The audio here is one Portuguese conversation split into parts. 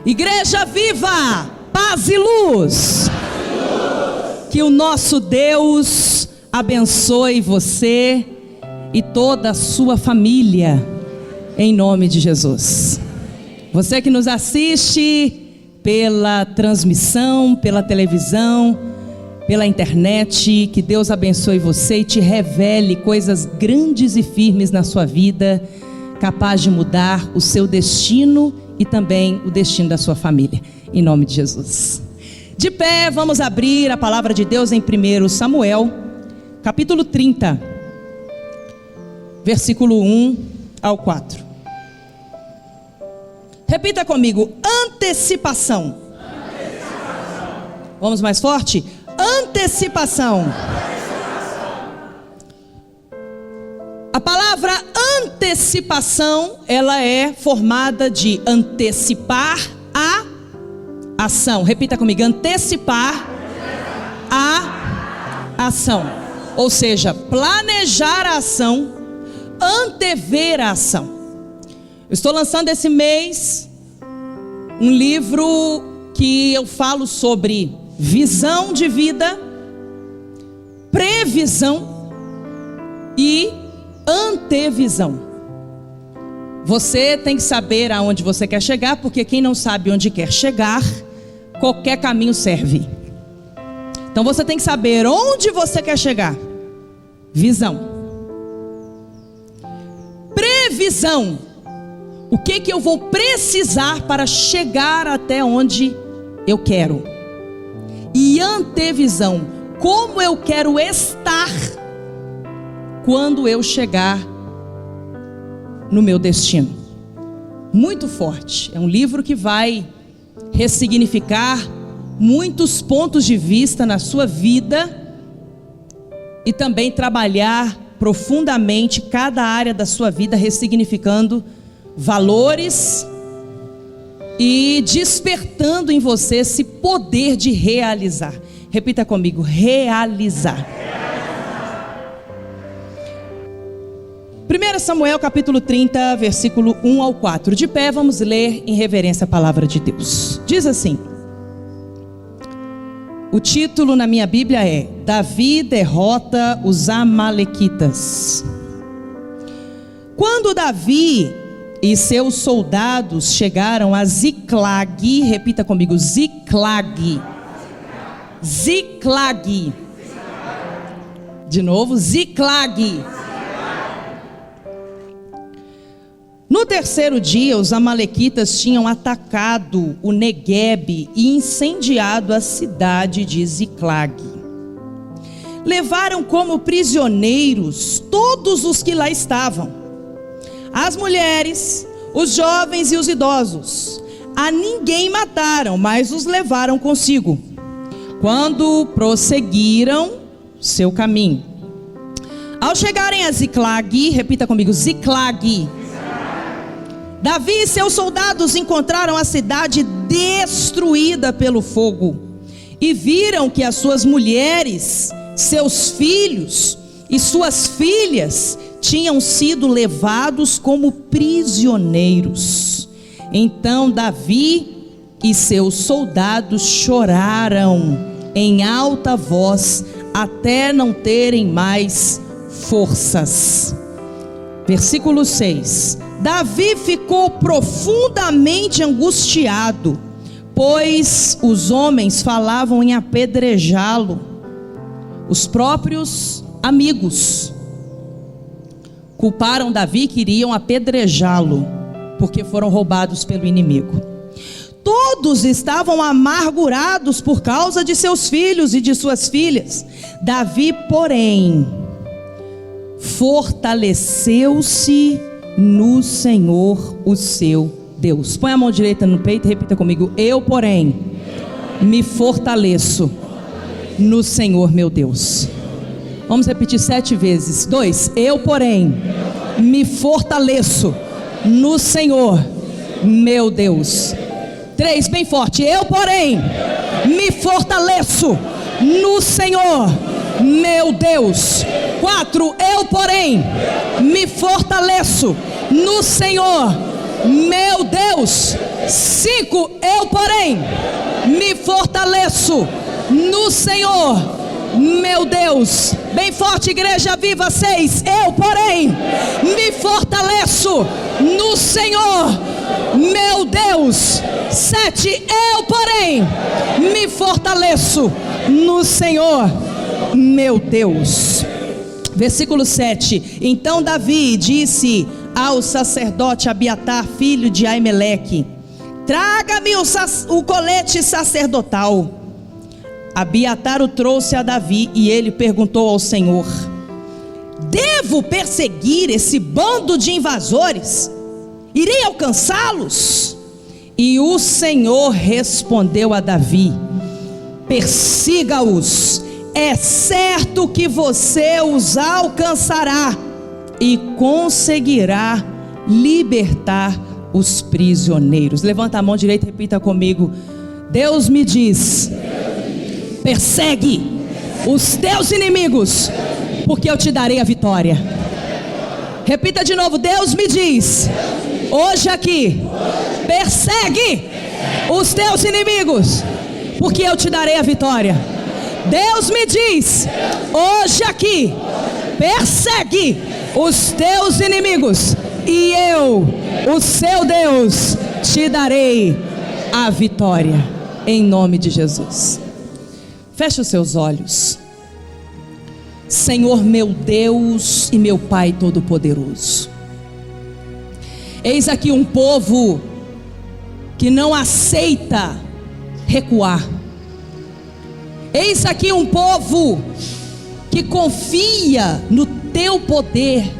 Igreja viva, paz e luz. Que o nosso Deus abençoe você e toda a sua família, em nome de Jesus. Você que nos assiste pela transmissão, pela televisão, pela internet, que Deus abençoe você e te revele coisas grandes e firmes na sua vida, capaz de mudar o seu destino e também o destino da sua família, em nome de Jesus. De pé, vamos abrir a palavra de Deus em 1 Samuel, capítulo 30, versículo 1 ao 4. Repita comigo: antecipação. Vamos mais forte? Antecipação. A palavra antecipação, ela é formada de antecipar a ação. Repita comigo: antecipar a ação. Ou seja, planejar a ação, antever a ação. Eu estou lançando esse mês um livro que eu falo sobre visão de vida, previsão e antevisão. Você tem que saber aonde você quer chegar, porque quem não sabe onde quer chegar, qualquer caminho serve. Então você tem que saber onde você quer chegar. Visão. Previsão. O que eu vou precisar para chegar até onde eu quero. E antevisão. Como eu quero estar quando eu chegar no meu destino. Muito forte. É um livro que vai ressignificar muitos pontos de vista na sua vida e também trabalhar profundamente cada área da sua vida, ressignificando valores e despertando em você esse poder de realizar. Repita comigo: realizar. 1 Samuel capítulo 30, versículo 1 ao 4. De pé, vamos ler em reverência a palavra de Deus. Diz assim: o título na minha Bíblia é: Davi derrota os amalequitas. Quando Davi e seus soldados chegaram a Ziclag, repita comigo: Ziclag. Ziclag. De novo: Ziclag. No terceiro dia, os amalequitas tinham atacado o Neguebe e incendiado a cidade de Ziclag. Levaram como prisioneiros todos os que lá estavam, as mulheres, os jovens e os idosos. A ninguém mataram, mas os levaram consigo, quando prosseguiram seu caminho. Ao chegarem a Ziclag, repita comigo: Ziclag. Davi e seus soldados encontraram a cidade destruída pelo fogo e viram que as suas mulheres, seus filhos e suas filhas tinham sido levados como prisioneiros. Então Davi e seus soldados choraram em alta voz até não terem mais forças. Versículo 6. Davi ficou profundamente angustiado, pois os homens falavam em apedrejá-lo. Os próprios amigos culparam Davi, queriam apedrejá-lo, porque foram roubados pelo inimigo. Todos estavam amargurados por causa de seus filhos e de suas filhas. Davi, porém, fortaleceu-se no Senhor, o seu Deus. Põe a mão direita no peito e repita comigo: eu, porém, me fortaleço no Senhor, meu Deus. Vamos repetir 7 vezes. 2. Eu, porém, me fortaleço no Senhor, meu Deus. 3, bem forte. Eu, porém, me fortaleço no Senhor, meu Deus. 4, eu, porém, me fortaleço no Senhor, meu Deus. 5, eu porém me fortaleço no Senhor, meu Deus. Bem forte, igreja viva. 6, eu porém me fortaleço no Senhor, meu Deus. 7, eu porém me fortaleço no Senhor, meu Deus. Versículo 7. Então Davi disse ao sacerdote Abiatar, filho de Aimeleque: traga-me o colete sacerdotal. Abiatar o trouxe a Davi e ele perguntou ao Senhor: devo perseguir esse bando de invasores? Irei alcançá-los? E o Senhor respondeu a Davi: persiga-os, é certo que você os alcançará e conseguirá libertar os prisioneiros. Levanta a mão direita e repita comigo: Deus me diz, persegue os teus inimigos, porque eu te darei a vitória. Repita de novo: Deus me diz, hoje aqui, persegue os teus inimigos, porque eu te darei a vitória. Deus me diz, hoje aqui, persegue os teus inimigos, e eu, o seu Deus, te darei a vitória, em nome de Jesus. Feche os seus olhos. Senhor meu Deus e meu Pai Todo-Poderoso, eis aqui um povo que não aceita recuar. Eis aqui um povo que confia no teu poder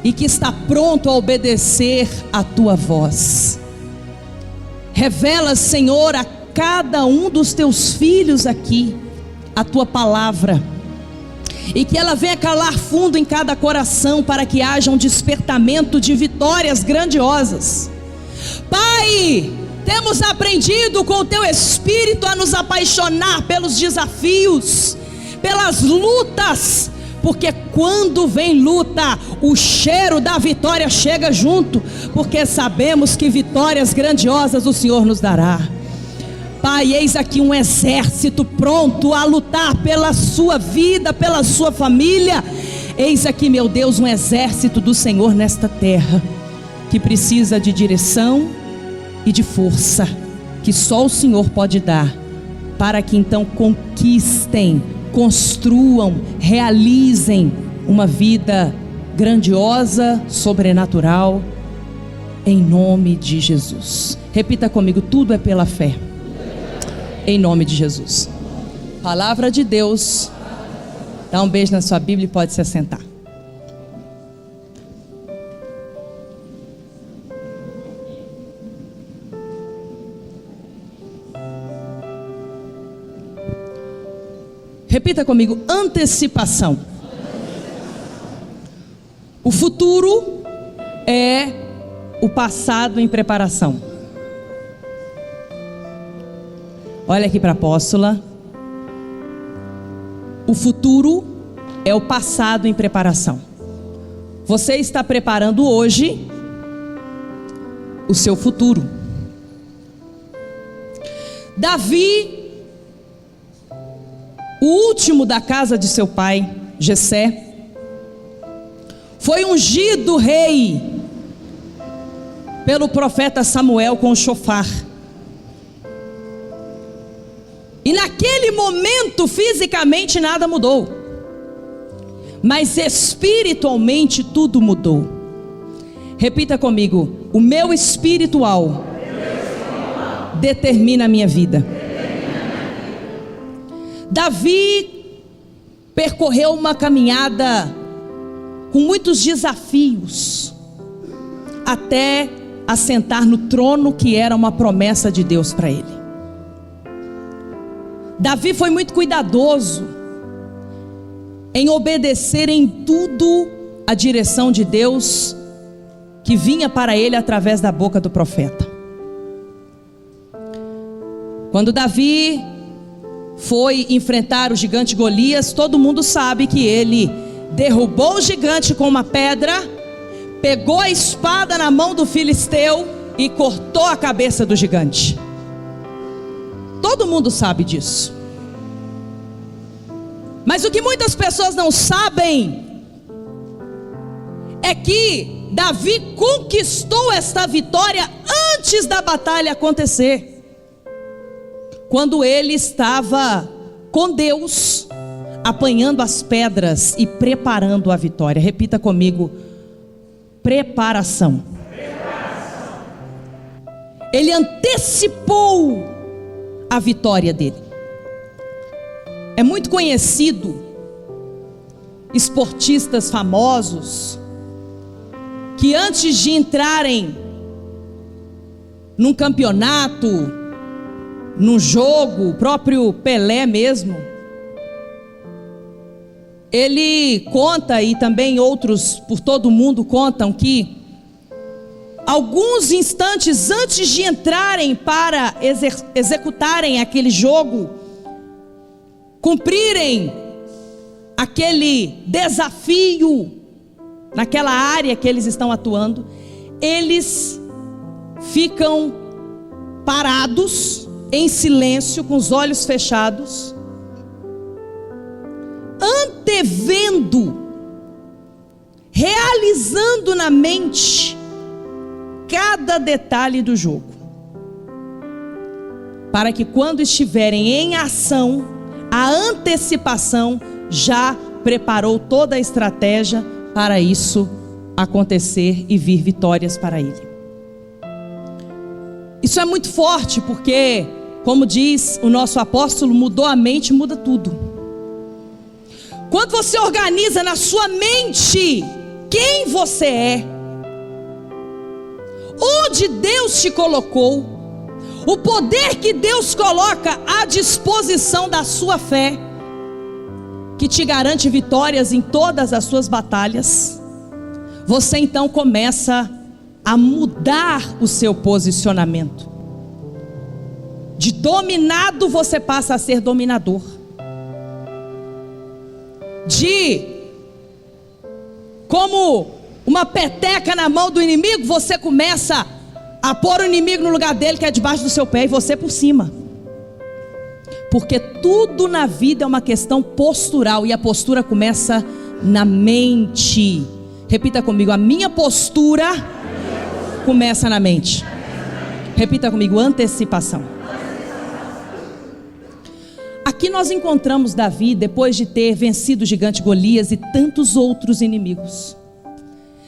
e que está pronto a obedecer a tua voz. Revela, Senhor, a cada um dos teus filhos aqui a tua palavra, e que ela venha calar fundo em cada coração, para que haja um despertamento de vitórias grandiosas. Pai, temos aprendido com o teu Espírito a nos apaixonar pelos desafios, pelas lutas, porque quando vem luta, o cheiro da vitória chega junto, porque sabemos que vitórias grandiosas o Senhor nos dará. Pai, eis aqui um exército pronto a lutar pela sua vida, pela sua família. Eis aqui, meu Deus, um exército do Senhor nesta terra, que precisa de direção e de força, que só o Senhor pode dar, para que então conquistem, construam, realizem uma vida grandiosa, sobrenatural, em nome de Jesus. Repita comigo: tudo é pela fé, em nome de Jesus. Palavra de Deus. Dá um beijo na sua Bíblia e pode se assentar. Repita comigo: antecipação. O futuro é o passado em preparação. Olha aqui para a apóstola. O futuro é o passado em preparação. Você está preparando hoje o seu futuro. Davi, o último da casa de seu pai, Jessé, foi ungido rei pelo profeta Samuel com o chofar. E naquele momento, fisicamente nada mudou, mas espiritualmente tudo mudou. Repita comigo: o meu espiritual determina a minha vida. Davi percorreu uma caminhada com muitos desafios, até assentar no trono que era uma promessa de Deus para ele. Davi foi muito cuidadoso em obedecer em tudo a direção de Deus que vinha para ele através da boca do profeta. Quando Davi foi enfrentar o gigante Golias, todo mundo sabe que ele derrubou o gigante com uma pedra, pegou a espada na mão do filisteu e cortou a cabeça do gigante. Todo mundo sabe disso. Mas o que muitas pessoas não sabem é que Davi conquistou esta vitória antes da batalha acontecer, quando ele estava com Deus, apanhando as pedras e preparando a vitória. Repita comigo: preparação. Ele antecipou a vitória dele. É muito conhecido, esportistas famosos, que antes de entrarem num campeonato, num jogo, o próprio Pelé mesmo, ele conta, e também outros por todo mundo contam, que alguns instantes antes de entrarem para executarem aquele jogo, cumprirem aquele desafio naquela área que eles estão atuando, eles ficam parados em silêncio, com os olhos fechados, antevendo, realizando na mente cada detalhe do jogo, para que quando estiverem em ação, a antecipação já preparou toda a estratégia para isso acontecer e vir vitórias para ele. Isso é muito forte, porque, como diz o nosso apóstolo, mudou a mente, muda tudo. Quando você organiza na sua mente quem você é, onde Deus te colocou, o poder que Deus coloca à disposição da sua fé, que te garante vitórias em todas as suas batalhas, você então começa a mudar o seu posicionamento. De dominado você passa a ser dominador. Como uma peteca na mão do inimigo, você começa a pôr o inimigo no lugar dele, que é debaixo do seu pé, e você por cima. Porque tudo na vida é uma questão postural, e a postura começa na mente. Repita comigo: a minha postura começa na mente. Repita comigo: antecipação. Aqui nós encontramos Davi, depois de ter vencido o gigante Golias e tantos outros inimigos,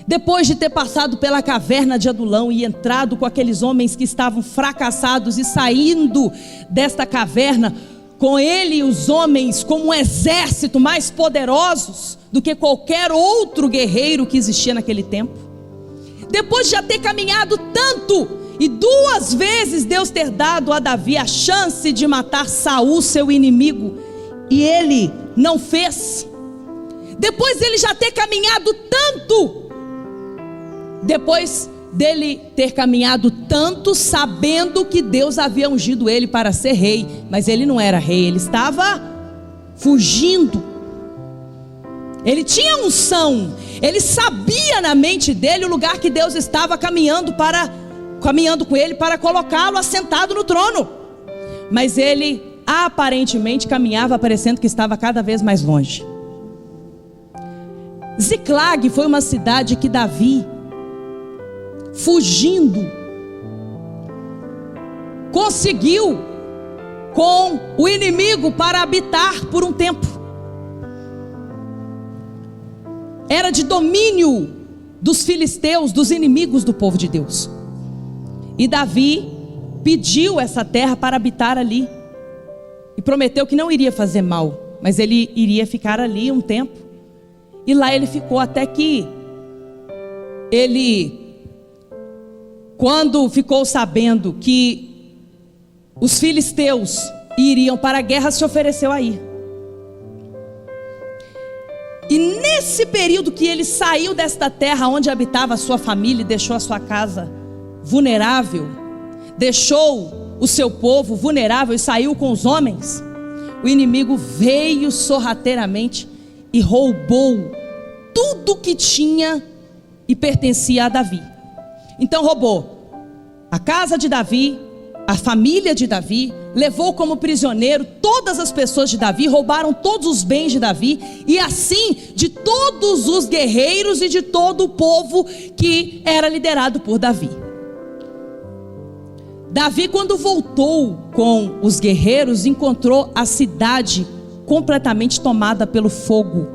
depois de ter passado pela caverna de Adulão e entrado com aqueles homens que estavam fracassados, e saindo desta caverna com ele e os homens como um exército mais poderosos do que qualquer outro guerreiro que existia naquele tempo. Depois de já ter caminhado tanto, e 2 vezes Deus ter dado a Davi a chance de matar Saul, seu inimigo, e ele não fez. Depois dele já ter caminhado tanto, depois dele ter caminhado tanto, sabendo que Deus havia ungido ele para ser rei, mas ele não era rei, ele estava fugindo. Ele tinha unção, ele sabia na mente dele o lugar que Deus estava caminhando com ele para colocá-lo assentado no trono, mas ele aparentemente caminhava parecendo que estava cada vez mais longe. Ziclag foi uma cidade que Davi, fugindo, conseguiu com o inimigo para habitar por um tempo. Era de domínio dos filisteus, dos inimigos do povo de Deus. E Davi pediu essa terra para habitar ali, e prometeu que não iria fazer mal, mas ele iria ficar ali um tempo. E lá ele ficou até que ele, quando ficou sabendo que os filisteus iriam para a guerra, se ofereceu a ir. E nesse período que ele saiu desta terra onde habitava a sua família, e deixou a sua casa vulnerável, deixou o seu povo vulnerável e saiu com os homens, o inimigo veio sorrateiramente e roubou tudo que tinha e pertencia a Davi. Então roubou a casa de Davi, a família de Davi, levou como prisioneiro todas as pessoas de Davi, roubaram todos os bens de Davi, e assim de todos os guerreiros e de todo o povo que era liderado por Davi. Davi, quando voltou com os guerreiros, encontrou a cidade completamente tomada pelo fogo,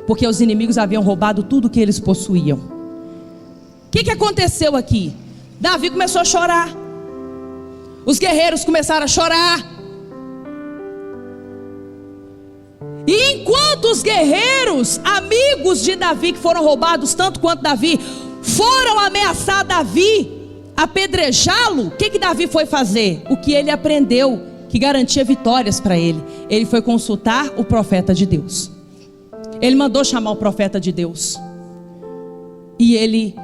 porque os inimigos haviam roubado tudo que eles possuíam. O que aconteceu aqui? Davi começou a chorar, os guerreiros começaram a chorar, e enquanto os guerreiros, amigos de Davi, que foram roubados tanto quanto Davi, foram ameaçar Davi, apedrejá-lo, o que Davi foi fazer? O que ele aprendeu, que garantia vitórias para ele. Ele foi consultar o profeta de Deus. Ele mandou chamar o profeta de Deus, e ele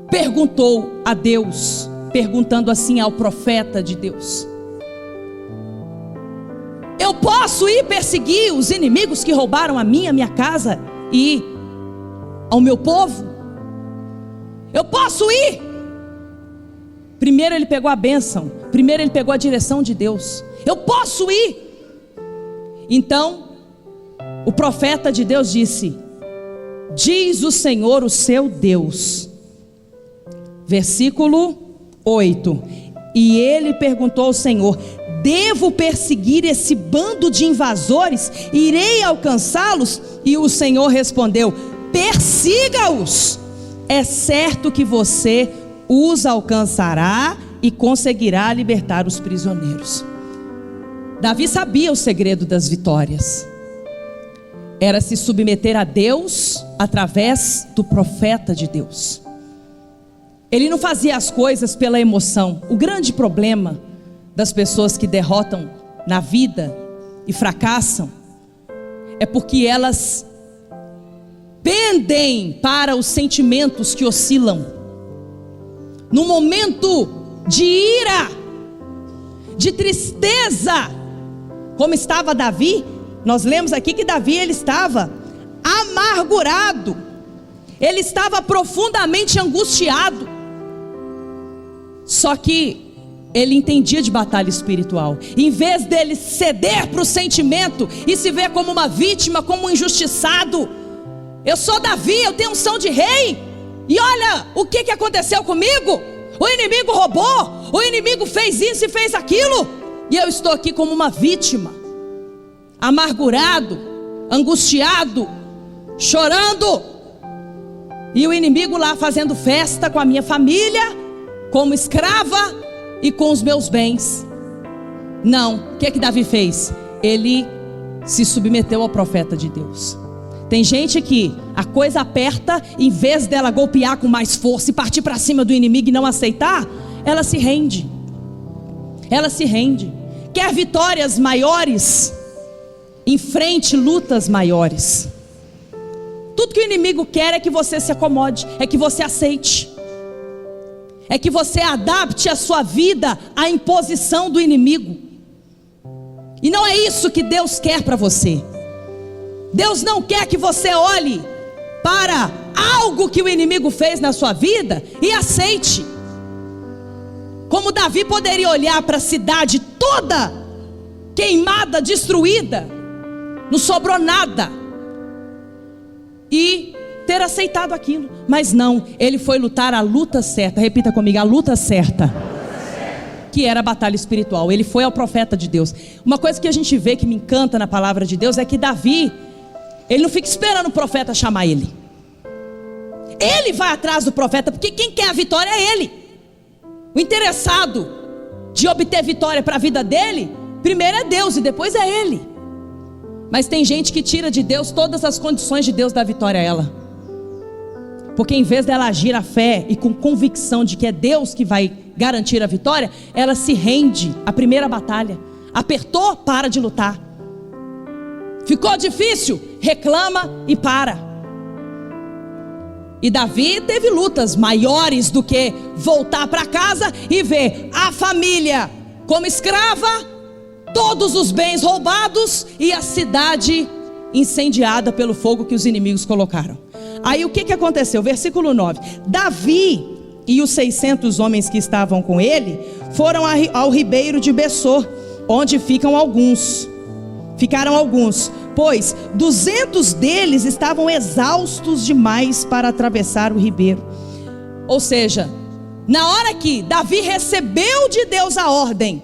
perguntou a Deus, perguntando assim ao profeta de Deus: eu posso ir perseguir os inimigos que roubaram a minha casa e ao meu povo? Eu posso ir? Primeiro ele pegou a bênção, primeiro ele pegou a direção de Deus. Eu posso ir? Então o profeta de Deus disse: diz o Senhor, o seu Deus. Versículo 8: e ele perguntou ao Senhor: devo perseguir esse bando de invasores? Irei alcançá-los? E o Senhor respondeu: persiga-os, é certo que você os alcançará e conseguirá libertar os prisioneiros. Davi sabia o segredo das vitórias, era se submeter a Deus através do profeta de Deus. Ele não fazia as coisas pela emoção. O grande problema das pessoas que derrotam na vida e fracassam é porque elas pendem para os sentimentos que oscilam. No momento de ira, de tristeza, como estava Davi, nós lemos aqui que Davi, ele estava amargurado, ele estava profundamente angustiado. Só que ele entendia de batalha espiritual. Em vez dele ceder para o sentimento e se ver como uma vítima, como um injustiçado: eu sou Davi, eu tenho unção de rei, e olha o que aconteceu comigo. O inimigo roubou, o inimigo fez isso e fez aquilo, e eu estou aqui como uma vítima, amargurado, angustiado, chorando, e o inimigo lá fazendo festa com a minha família, como escrava e com os meus bens. Não, o que Davi fez? Ele se submeteu ao profeta de Deus. Tem gente que a coisa aperta, em vez dela golpear com mais força e partir para cima do inimigo e não aceitar, ela se rende. Ela se rende. Quer vitórias maiores? Enfrente lutas maiores. Tudo que o inimigo quer é que você se acomode, é que você aceite, é que você adapte a sua vida à imposição do inimigo. E não é isso que Deus quer para você. Deus não quer que você olhe para algo que o inimigo fez na sua vida e aceite. Como Davi poderia olhar para a cidade toda queimada, destruída, não sobrou nada, e ter aceitado aquilo. Mas não, ele foi lutar a luta certa. Repita comigo: a luta certa, que era a batalha espiritual. Ele foi ao profeta de Deus. Uma coisa que a gente vê que me encanta na palavra de Deus é que Davi, ele não fica esperando o profeta chamar ele. Ele vai atrás do profeta, porque quem quer a vitória é ele. O interessado de obter vitória para a vida dele, primeiro é Deus e depois é ele. Mas tem gente que tira de Deus todas as condições de Deus dar vitória a ela, porque em vez dela agir a fé e com convicção de que é Deus que vai garantir a vitória, ela se rende à primeira batalha. Apertou, para de lutar. Ficou difícil, reclama e para. E Davi teve lutas maiores do que voltar para casa e ver a família como escrava, todos os bens roubados e a cidade incendiada pelo fogo que os inimigos colocaram. Aí o que aconteceu? Versículo 9. Davi e os 600 homens que estavam com ele foram ao ribeiro de Bessor, onde ficaram alguns, pois 200 deles estavam exaustos demais para atravessar o ribeiro. Ou seja, na hora que Davi recebeu de Deus a ordem,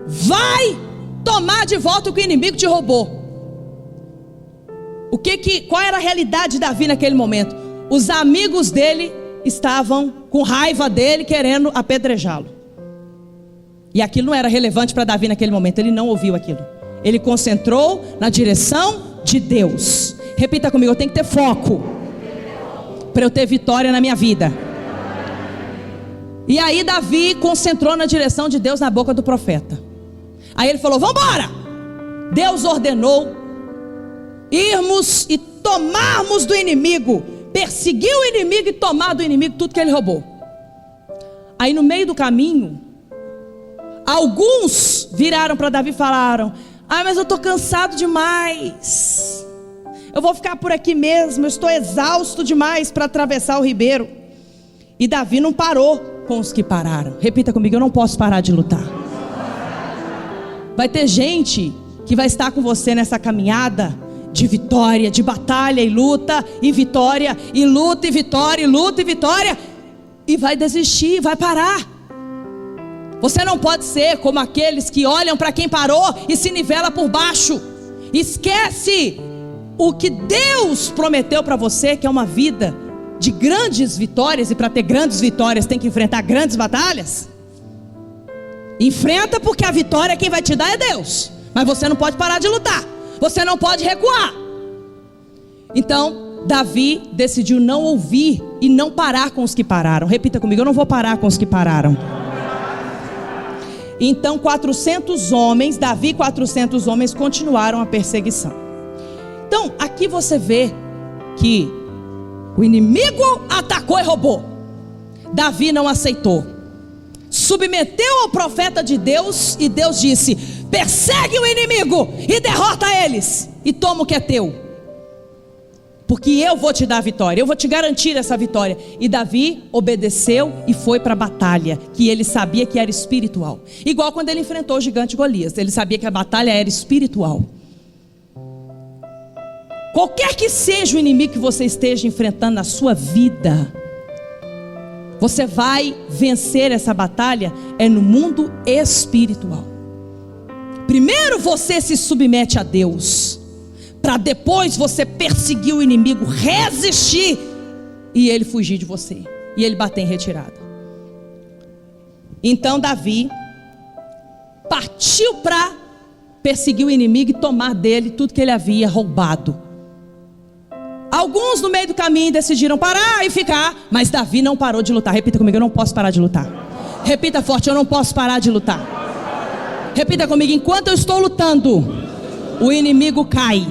vai tomar de volta o que o inimigo te roubou. Qual era a realidade de Davi naquele momento? Os amigos dele estavam com raiva dele, querendo apedrejá-lo. E aquilo não era relevante para Davi naquele momento. Ele não ouviu aquilo. Ele concentrou na direção de Deus. Repita comigo: eu tenho que ter foco para eu ter vitória na minha vida. E aí Davi concentrou na direção de Deus na boca do profeta. Aí ele falou: vamos embora. Deus ordenou irmos e tomarmos do inimigo, perseguir o inimigo e tomar do inimigo tudo que ele roubou. Aí no meio do caminho, alguns viraram para Davi e falaram: mas eu estou cansado demais, eu vou ficar por aqui mesmo, eu estou exausto demais para atravessar o ribeiro. E Davi não parou com os que pararam. Repita comigo: eu não posso parar de lutar. Vai ter gente que vai estar com você nessa caminhada de vitória, de batalha e luta e vitória, e luta e vitória, e luta e vitória, e vai desistir, vai parar. Você não pode ser como aqueles que olham para quem parou e se nivela por baixo. Esquece o que Deus prometeu para você, que é uma vida de grandes vitórias. E para ter grandes vitórias tem que enfrentar grandes batalhas. Enfrenta, porque a vitória quem vai te dar é Deus. Mas você não pode parar de lutar, você não pode recuar. Então Davi decidiu não ouvir e não parar com os que pararam. Repita comigo: eu não vou parar com os que pararam. Então 400 homens, Davi e 400 homens continuaram a perseguição. Então aqui você vê que o inimigo atacou e roubou. Davi não aceitou, submeteu ao profeta de Deus, e Deus disse: persegue o inimigo e derrota eles, e toma o que é teu, porque eu vou te dar a vitória, eu vou te garantir essa vitória. E Davi obedeceu e foi para a batalha, que ele sabia que era espiritual. Igual quando ele enfrentou o gigante Golias, ele sabia que a batalha era espiritual. Qualquer que seja o inimigo que você esteja enfrentando na sua vida, você vai vencer essa batalha no mundo espiritual. Primeiro você se submete a Deus, para depois você perseguir o inimigo, resistir, e ele fugir de você, e ele bater em retirada. Então Davi partiu para perseguir o inimigo e tomar dele tudo que ele havia roubado. Alguns no meio do caminho decidiram parar e ficar, mas Davi não parou de lutar. Repita comigo: eu não posso parar de lutar. Repita forte: eu não posso parar de lutar. Repita comigo: enquanto eu estou lutando, o inimigo cai.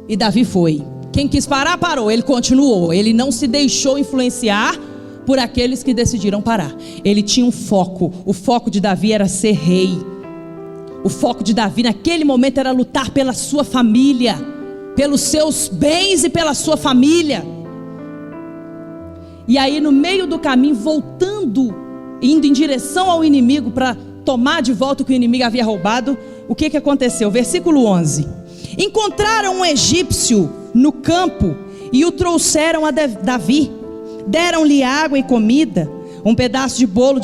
E Davi foi. Quem quis parar, parou. Ele continuou. Ele não se deixou influenciar por aqueles que decidiram parar. Ele tinha um foco. O foco de Davi era ser rei. O foco de Davi naquele momento era lutar pela sua família, pelos seus bens e pela sua família. E aí no meio do caminho, voltando, indo em direção ao inimigo para tomar de volta o que o inimigo havia roubado, o que aconteceu? Versículo 11: encontraram um egípcio no campo e o trouxeram a Davi. Deram-lhe água e comida, um pedaço de bolo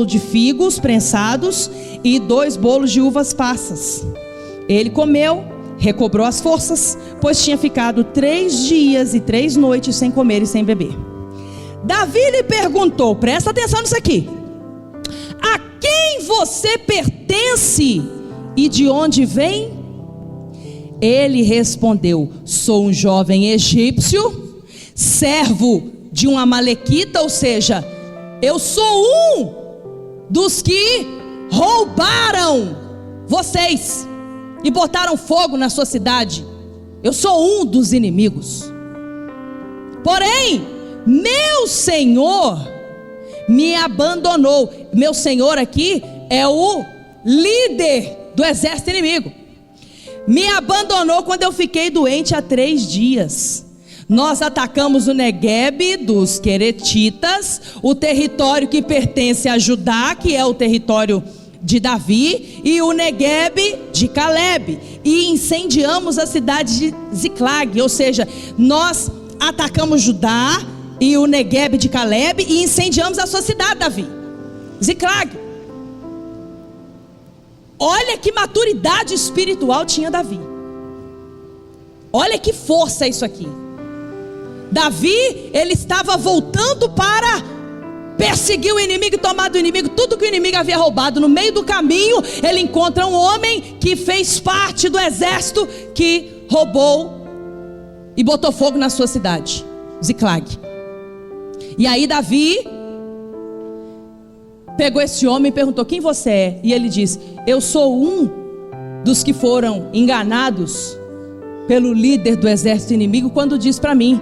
de figos prensados e 2 bolos de uvas passas. Ele comeu, recobrou as forças, pois tinha ficado 3 dias e 3 noites sem comer e sem beber. Davi lhe perguntou, presta atenção nisso aqui: a quem você pertence e de onde vem? Ele respondeu: sou um jovem egípcio, servo de um amalequita, ou seja, eu sou um dos que roubaram vocês e botaram fogo na sua cidade. Eu sou um dos inimigos. Porém, meu Senhor me abandonou. Meu Senhor aqui é o líder do exército inimigo. me abandonou quando eu fiquei doente há 3 dias. Nós atacamos o Neguebe dos Queretitas, o território que pertence a Judá, que é o território de Davi, e o Neguebe de Calebe, e incendiamos a cidade de Ziclag. Ou seja, nós atacamos Judá e o Neguebe de Calebe e incendiamos a sua cidade, Davi, Ziclag. Olha que maturidade espiritual tinha Davi. Olha que força isso aqui. Davi, ele estava voltando para perseguir o inimigo e tomar do inimigo tudo que o inimigo havia roubado. No meio do caminho, ele encontra um homem que fez parte do exército que roubou e botou fogo na sua cidade, Ziclag. E aí Davi pegou esse homem e perguntou: quem você é? E ele disse: eu sou um dos que foram enganados pelo líder do exército inimigo, quando disse para mim: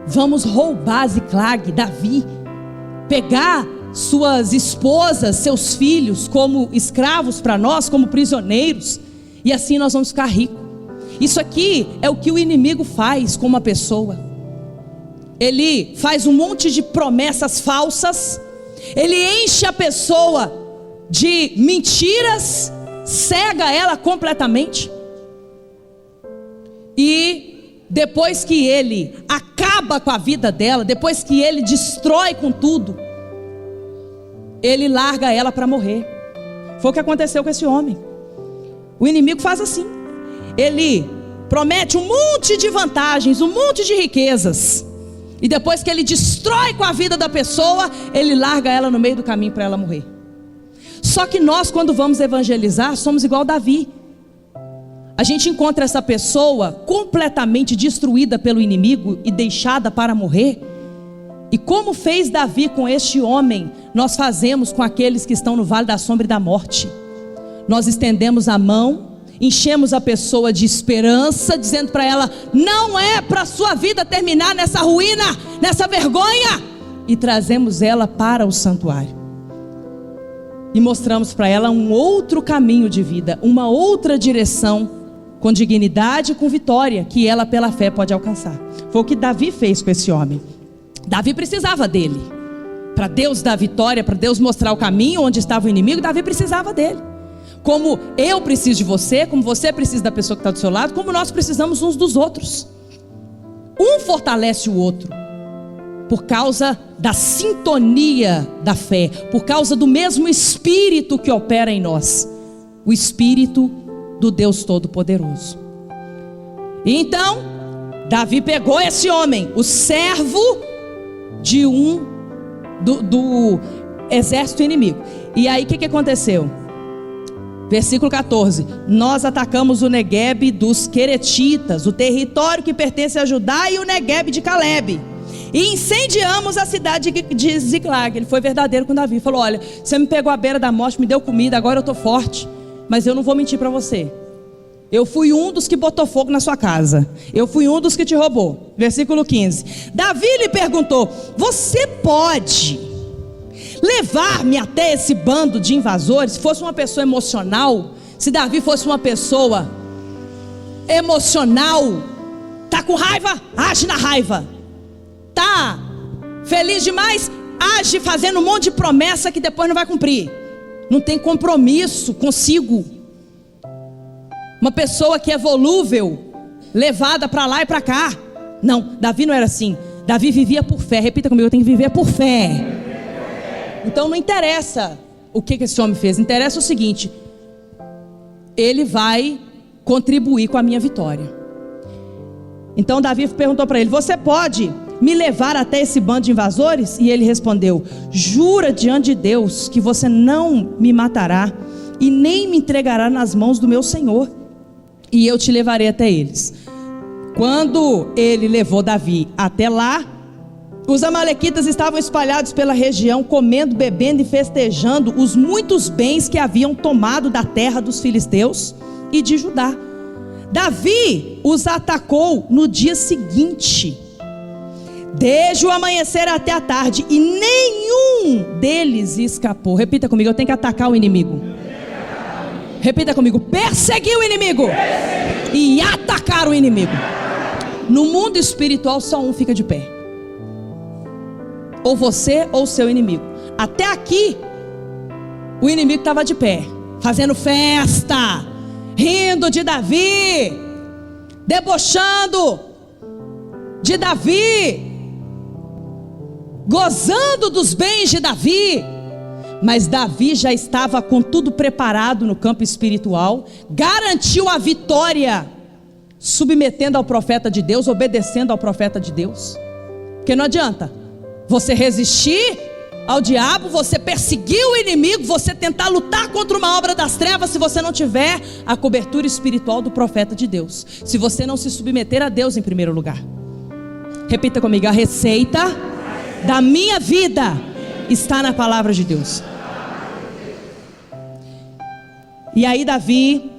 vamos roubar Ziclag, Davi, pegar suas esposas, seus filhos como escravos para nós, como prisioneiros, e assim nós vamos ficar ricos. Isso aqui é o que o inimigo faz com uma pessoa. Ele faz um monte de promessas falsas, ele enche a pessoa de mentiras, cega ela completamente, e depois que ele acaba com a vida dela, depois que ele destrói com tudo, ele larga ela para morrer. Foi o que aconteceu com esse homem. O inimigo faz assim. Ele promete um monte de vantagens, um monte de riquezas, e depois que ele destrói com a vida da pessoa, ele larga ela no meio do caminho para ela morrer. Só que nós, quando vamos evangelizar, somos igual Davi. A gente encontra essa pessoa completamente destruída pelo inimigo e deixada para morrer. E como fez Davi com este homem, nós fazemos com aqueles que estão no vale da sombra e da morte. Nós estendemos a mão, enchemos a pessoa de esperança, dizendo para ela: não é para a sua vida terminar nessa ruína, nessa vergonha. E trazemos ela para o santuário. E mostramos para ela um outro caminho de vida, uma outra direção, com dignidade e com vitória, que ela pela fé pode alcançar. Foi o que Davi fez com esse homem. Davi precisava dele. Para Deus dar vitória, para Deus mostrar o caminho onde estava o inimigo, Davi precisava dele. Como eu preciso de você, como você precisa da pessoa que está do seu lado, como nós precisamos uns dos outros. Um fortalece o outro, por causa da sintonia da fé, por causa do mesmo Espírito que opera em nós, o Espírito do Deus Todo-Poderoso. E então Davi pegou esse homem, o servo de do exército inimigo. E aí o que aconteceu? Versículo 14: nós atacamos o Neguebe dos Queretitas, o território que pertence a Judá, e o Neguebe de Calebe, e incendiamos a cidade de Ziclag. Ele foi verdadeiro com Davi, falou: olha, você me pegou à beira da morte, me deu comida, agora eu estou forte, mas eu não vou mentir para você. Eu fui um dos que botou fogo na sua casa, eu fui um dos que te roubou. Versículo 15: Davi lhe perguntou: você pode levar-me até esse bando de invasores? Se fosse uma pessoa emocional, se Davi fosse uma pessoa emocional, tá com raiva, age na raiva. Tá feliz demais, age fazendo um monte de promessa que depois não vai cumprir. Não tem compromisso consigo. Uma pessoa que é volúvel, levada para lá e para cá. Não, Davi não era assim. Davi vivia por fé. Repita comigo: eu tenho que viver por fé. Então não interessa o que esse homem fez, interessa o seguinte: ele vai contribuir com a minha vitória. Então Davi perguntou para ele: você pode me levar até esse bando de invasores? E ele respondeu: jura diante de Deus que você não me matará e nem me entregará nas mãos do meu senhor, e eu te levarei até eles. Quando ele levou Davi até lá, os amalequitas estavam espalhados pela região, comendo, bebendo e festejando os muitos bens que haviam tomado da terra dos filisteus e de Judá. Davi os atacou no dia seguinte, desde o amanhecer até a tarde, e nenhum deles escapou. Repita comigo: eu tenho que atacar o inimigo. Repita comigo: perseguir o inimigo e atacar o inimigo. No mundo espiritual só um fica de pé, ou você ou o seu inimigo. Até aqui o inimigo estava de pé, fazendo festa, rindo de Davi, debochando de Davi, gozando dos bens de Davi. Mas Davi já estava com tudo preparado no campo espiritual, garantiu a vitória, submetendo ao profeta de Deus, obedecendo ao profeta de Deus. Porque não adianta você resistir ao diabo, você perseguir o inimigo, você tentar lutar contra uma obra das trevas, se você não tiver a cobertura espiritual do profeta de Deus, se você não se submeter a Deus em primeiro lugar. Repita comigo: a receita da minha vida está na palavra de Deus. E aí Davi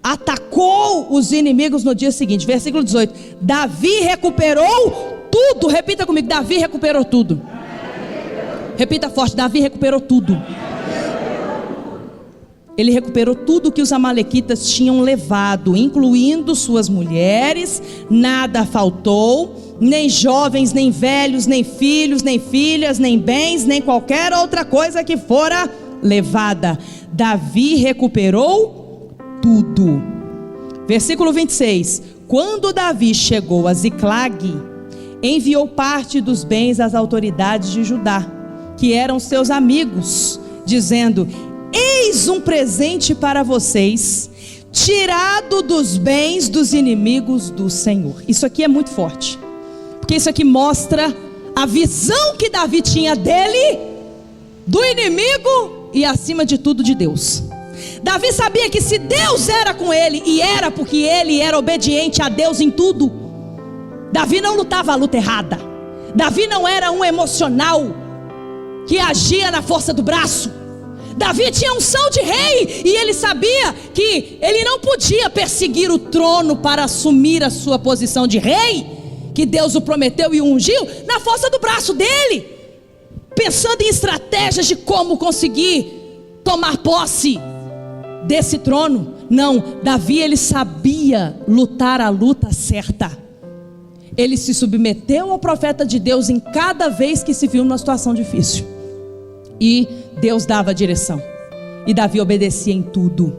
atacou os inimigos no dia seguinte. Versículo 18: Davi recuperou tudo. Repita comigo: Davi recuperou tudo. Repita forte: Davi recuperou tudo. Ele recuperou tudo que os amalequitas tinham levado, incluindo suas mulheres. Nada faltou, nem jovens, nem velhos, nem filhos, nem filhas, nem bens, nem qualquer outra coisa que fora levada. Davi recuperou tudo. Versículo 26: quando Davi chegou a Ziclag, enviou parte dos bens às autoridades de Judá, que eram seus amigos, dizendo: eis um presente para vocês, tirado dos bens dos inimigos do Senhor. Isso aqui é muito forte, porque isso aqui mostra a visão que Davi tinha dele, do inimigo e acima de tudo de Deus. Davi sabia que se Deus era com ele, e era porque ele era obediente a Deus em tudo, Davi não lutava a luta errada. Davi não era um emocional que agia na força do braço. Davi tinha unção de rei, e ele sabia que ele não podia perseguir o trono para assumir a sua posição de rei, que Deus o prometeu e o ungiu, na força do braço dele, pensando em estratégias de como conseguir tomar posse desse trono. Não, Davi, ele sabia lutar a luta certa. Ele se submeteu ao profeta de Deus em cada vez que se viu numa situação difícil, e Deus dava a direção, e Davi obedecia em tudo.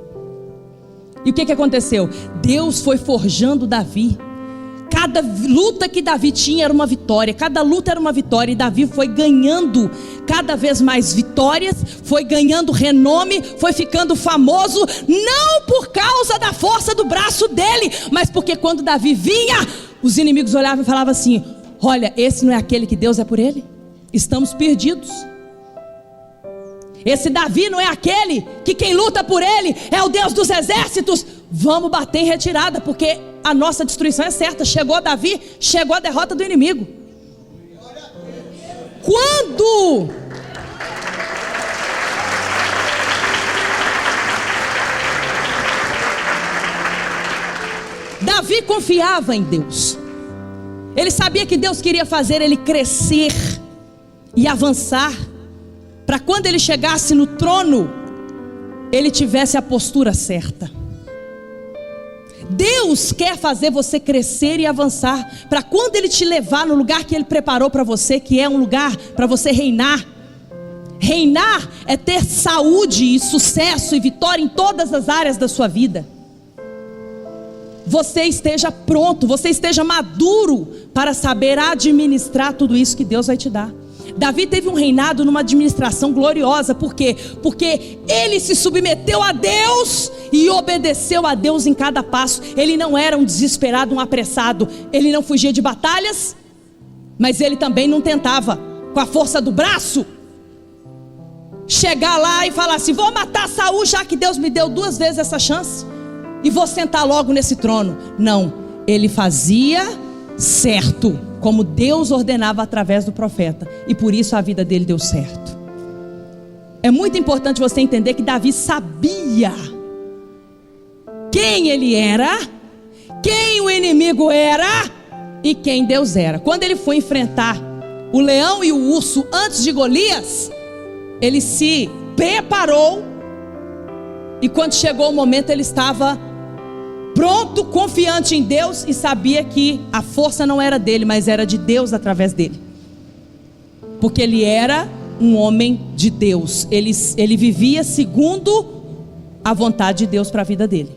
E o que aconteceu? Deus foi forjando Davi. Cada luta que Davi tinha era uma vitória, cada luta era uma vitória, e Davi foi ganhando cada vez mais vitórias, foi ganhando renome, foi ficando famoso, não por causa da força do braço dele, mas porque quando Davi vinha, os inimigos olhavam e falavam assim: olha, esse não é aquele que Deus é por ele? Estamos perdidos. Esse Davi não é aquele que quem luta por ele é o Deus dos exércitos. Vamos bater em retirada, porque a nossa destruição é certa. Chegou Davi, chegou a derrota do inimigo. Quando Davi confiava em Deus, ele sabia que Deus queria fazer ele crescer e avançar, para quando ele chegasse no trono, ele tivesse a postura certa. Deus quer fazer você crescer e avançar, para quando Ele te levar no lugar que Ele preparou para você, que é um lugar para você reinar. Reinar é ter saúde e sucesso e vitória em todas as áreas da sua vida. Você esteja pronto, você esteja maduro para saber administrar tudo isso que Deus vai te dar. Davi teve um reinado numa administração gloriosa. Por quê? Porque ele se submeteu a Deus e obedeceu a Deus em cada passo. Ele não era um desesperado, um apressado. Ele não fugia de batalhas, mas ele também não tentava, com a força do braço, chegar lá e falar assim: vou matar Saul, já que Deus me deu 2 vezes essa chance, e vou sentar logo nesse trono. Não, ele fazia certo, como Deus ordenava através do profeta, e por isso a vida dele deu certo. É muito importante você entender que Davi sabia quem ele era, quem o inimigo era e quem Deus era. Quando ele foi enfrentar o leão e o urso antes de Golias, ele se preparou E quando chegou o momento, ele estava pronto, confiante em Deus, e sabia que a força não era dele, mas era de Deus através dele, porque ele era um homem de Deus. Ele vivia segundo a vontade de Deus para a vida dele.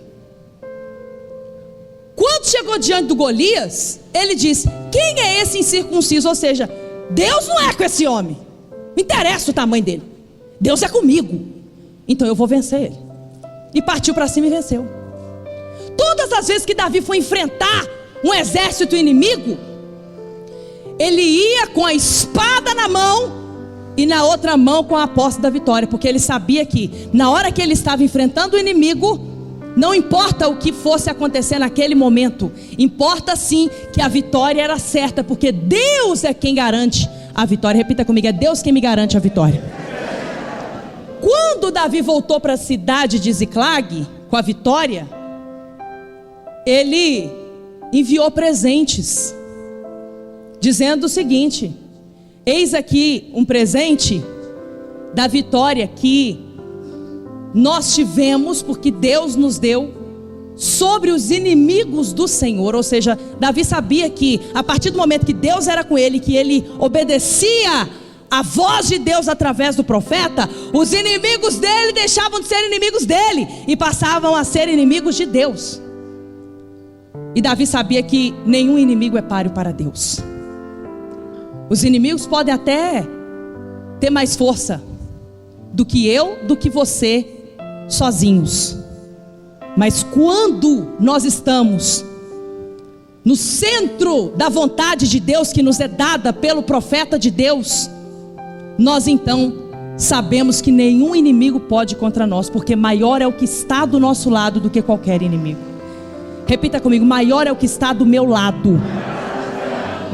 Quando chegou diante do Golias, ele disse: quem é esse incircunciso? Ou seja, Deus não é com esse homem, não interessa o tamanho dele, Deus é comigo, então eu vou vencer ele. E partiu para cima e venceu. Todas as vezes que Davi foi enfrentar um exército inimigo, ele ia com a espada na mão e na outra mão com a posse da vitória, porque ele sabia que na hora que ele estava enfrentando o inimigo, não importa o que fosse acontecer naquele momento, importa sim que a vitória era certa, porque Deus é quem garante a vitória. Repita comigo: é Deus quem me garante a vitória. Quando Davi voltou para a cidade de Ziclag com a vitória, ele enviou presentes, dizendo o seguinte: eis aqui um presente da vitória que nós tivemos, porque Deus nos deu sobre os inimigos do Senhor. Ou seja, Davi sabia que a partir do momento que Deus era com ele, que ele obedecia a voz de Deus através do profeta, os inimigos dele deixavam de ser inimigos dele e passavam a ser inimigos de Deus. E Davi sabia que nenhum inimigo é páreo para Deus. Os inimigos podem até ter mais força do que eu, do que você sozinhos, mas quando nós estamos no centro da vontade de Deus, que nos é dada pelo profeta de Deus, nós então sabemos que nenhum inimigo pode contra nós, porque maior é o que está do nosso lado do que qualquer inimigo. Repita comigo: maior é o que está do meu lado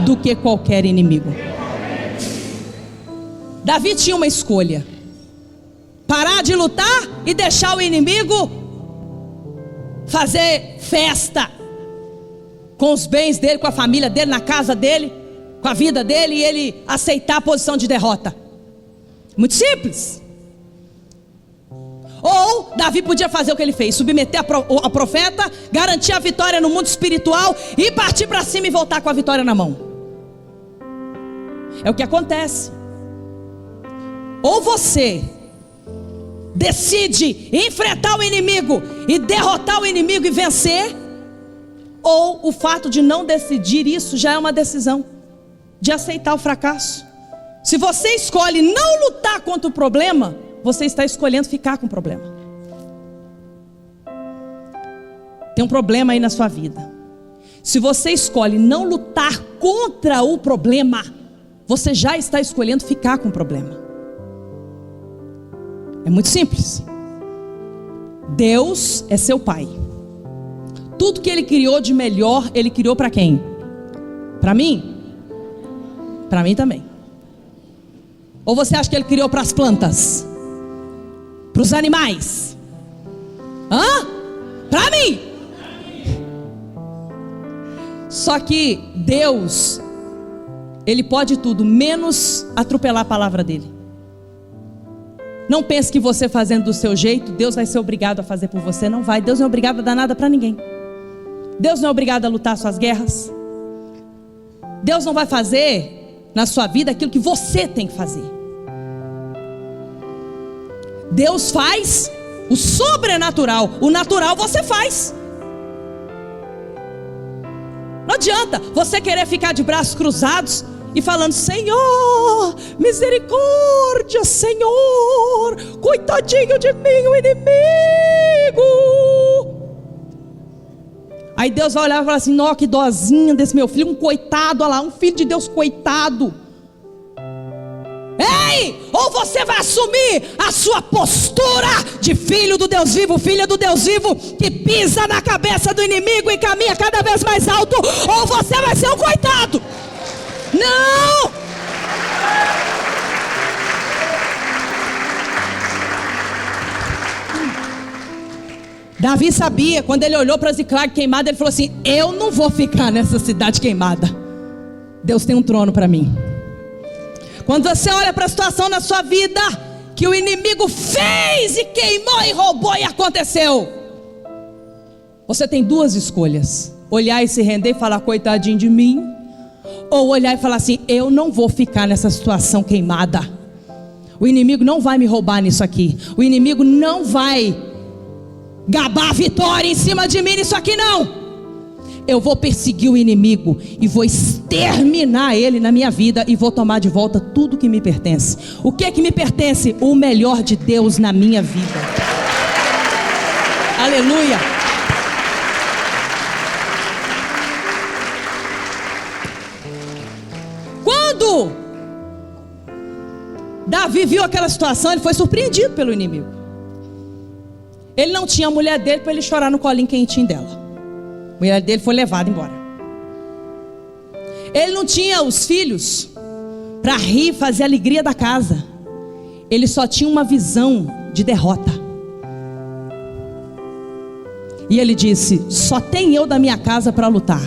do que qualquer inimigo. Davi tinha uma escolha: parar de lutar e deixar o inimigo fazer festa com os bens dele, com a família dele, na casa dele, com a vida dele, e ele aceitar a posição de derrota. Muito simples. Ou Davi podia fazer o que ele fez: submeter a profeta, garantir a vitória no mundo espiritual e partir para cima e voltar com a vitória na mão. É o que acontece. Ou você decide enfrentar o inimigo e derrotar o inimigo e vencer, ou o fato de não decidir isso já é uma decisão de aceitar o fracasso. Se você escolhe não lutar contra o problema, você está escolhendo ficar com o problema. Tem um problema aí na sua vida. Se você escolhe não lutar contra o problema, você já está escolhendo ficar com o problema. É muito simples. Deus é seu pai. Tudo que Ele criou de melhor, Ele criou para quem? Para mim? Para mim também. Ou você acha que Ele criou para as plantas? Para os animais? Para mim. Só que Deus, Ele pode tudo, menos atropelar a palavra dEle. Não pense que você fazendo do seu jeito, Deus vai ser obrigado a fazer por você. Não vai. Deus não é obrigado a dar nada para ninguém. Deus não é obrigado a lutar suas guerras. Deus não vai fazer na sua vida aquilo que você tem que fazer. Deus faz o sobrenatural. O natural você faz. Não adianta você querer ficar de braços cruzados e falando: Senhor, misericórdia, Senhor, coitadinho de mim, o inimigo. Aí Deus vai olhar e falar assim: nó, que dozinha desse meu filho, um coitado, olha lá, um filho de Deus coitado. Ei, ou você vai assumir a sua postura de filho do Deus vivo, filha do Deus vivo, que pisa na cabeça do inimigo e caminha cada vez mais alto, ou você vai ser um coitado. Não! Davi sabia, quando ele olhou para Ziclag queimada, ele falou assim: eu não vou ficar nessa cidade queimada. Deus tem um trono para mim. Quando você olha para a situação na sua vida que o inimigo fez e queimou e roubou e aconteceu. Você tem duas escolhas: olhar e se render e falar coitadinho de mim, ou olhar e falar assim: eu não vou ficar nessa situação queimada. O inimigo não vai me roubar nisso aqui. O inimigo não vai gabar a vitória em cima de mim nisso aqui não. Eu vou perseguir o inimigo e vou exterminar ele na minha vida e vou tomar de volta tudo que me pertence. O que é que me pertence? O melhor de Deus na minha vida. Aleluia. Quando Davi viu aquela situação, ele foi surpreendido pelo inimigo. Ele não tinha a mulher dele para ele chorar no colinho quentinho dela. A mulher dele foi levada embora. Ele não tinha os filhos para rir, fazer a alegria da casa. Ele só tinha uma visão de derrota. E ele disse: só tem eu da minha casa para lutar.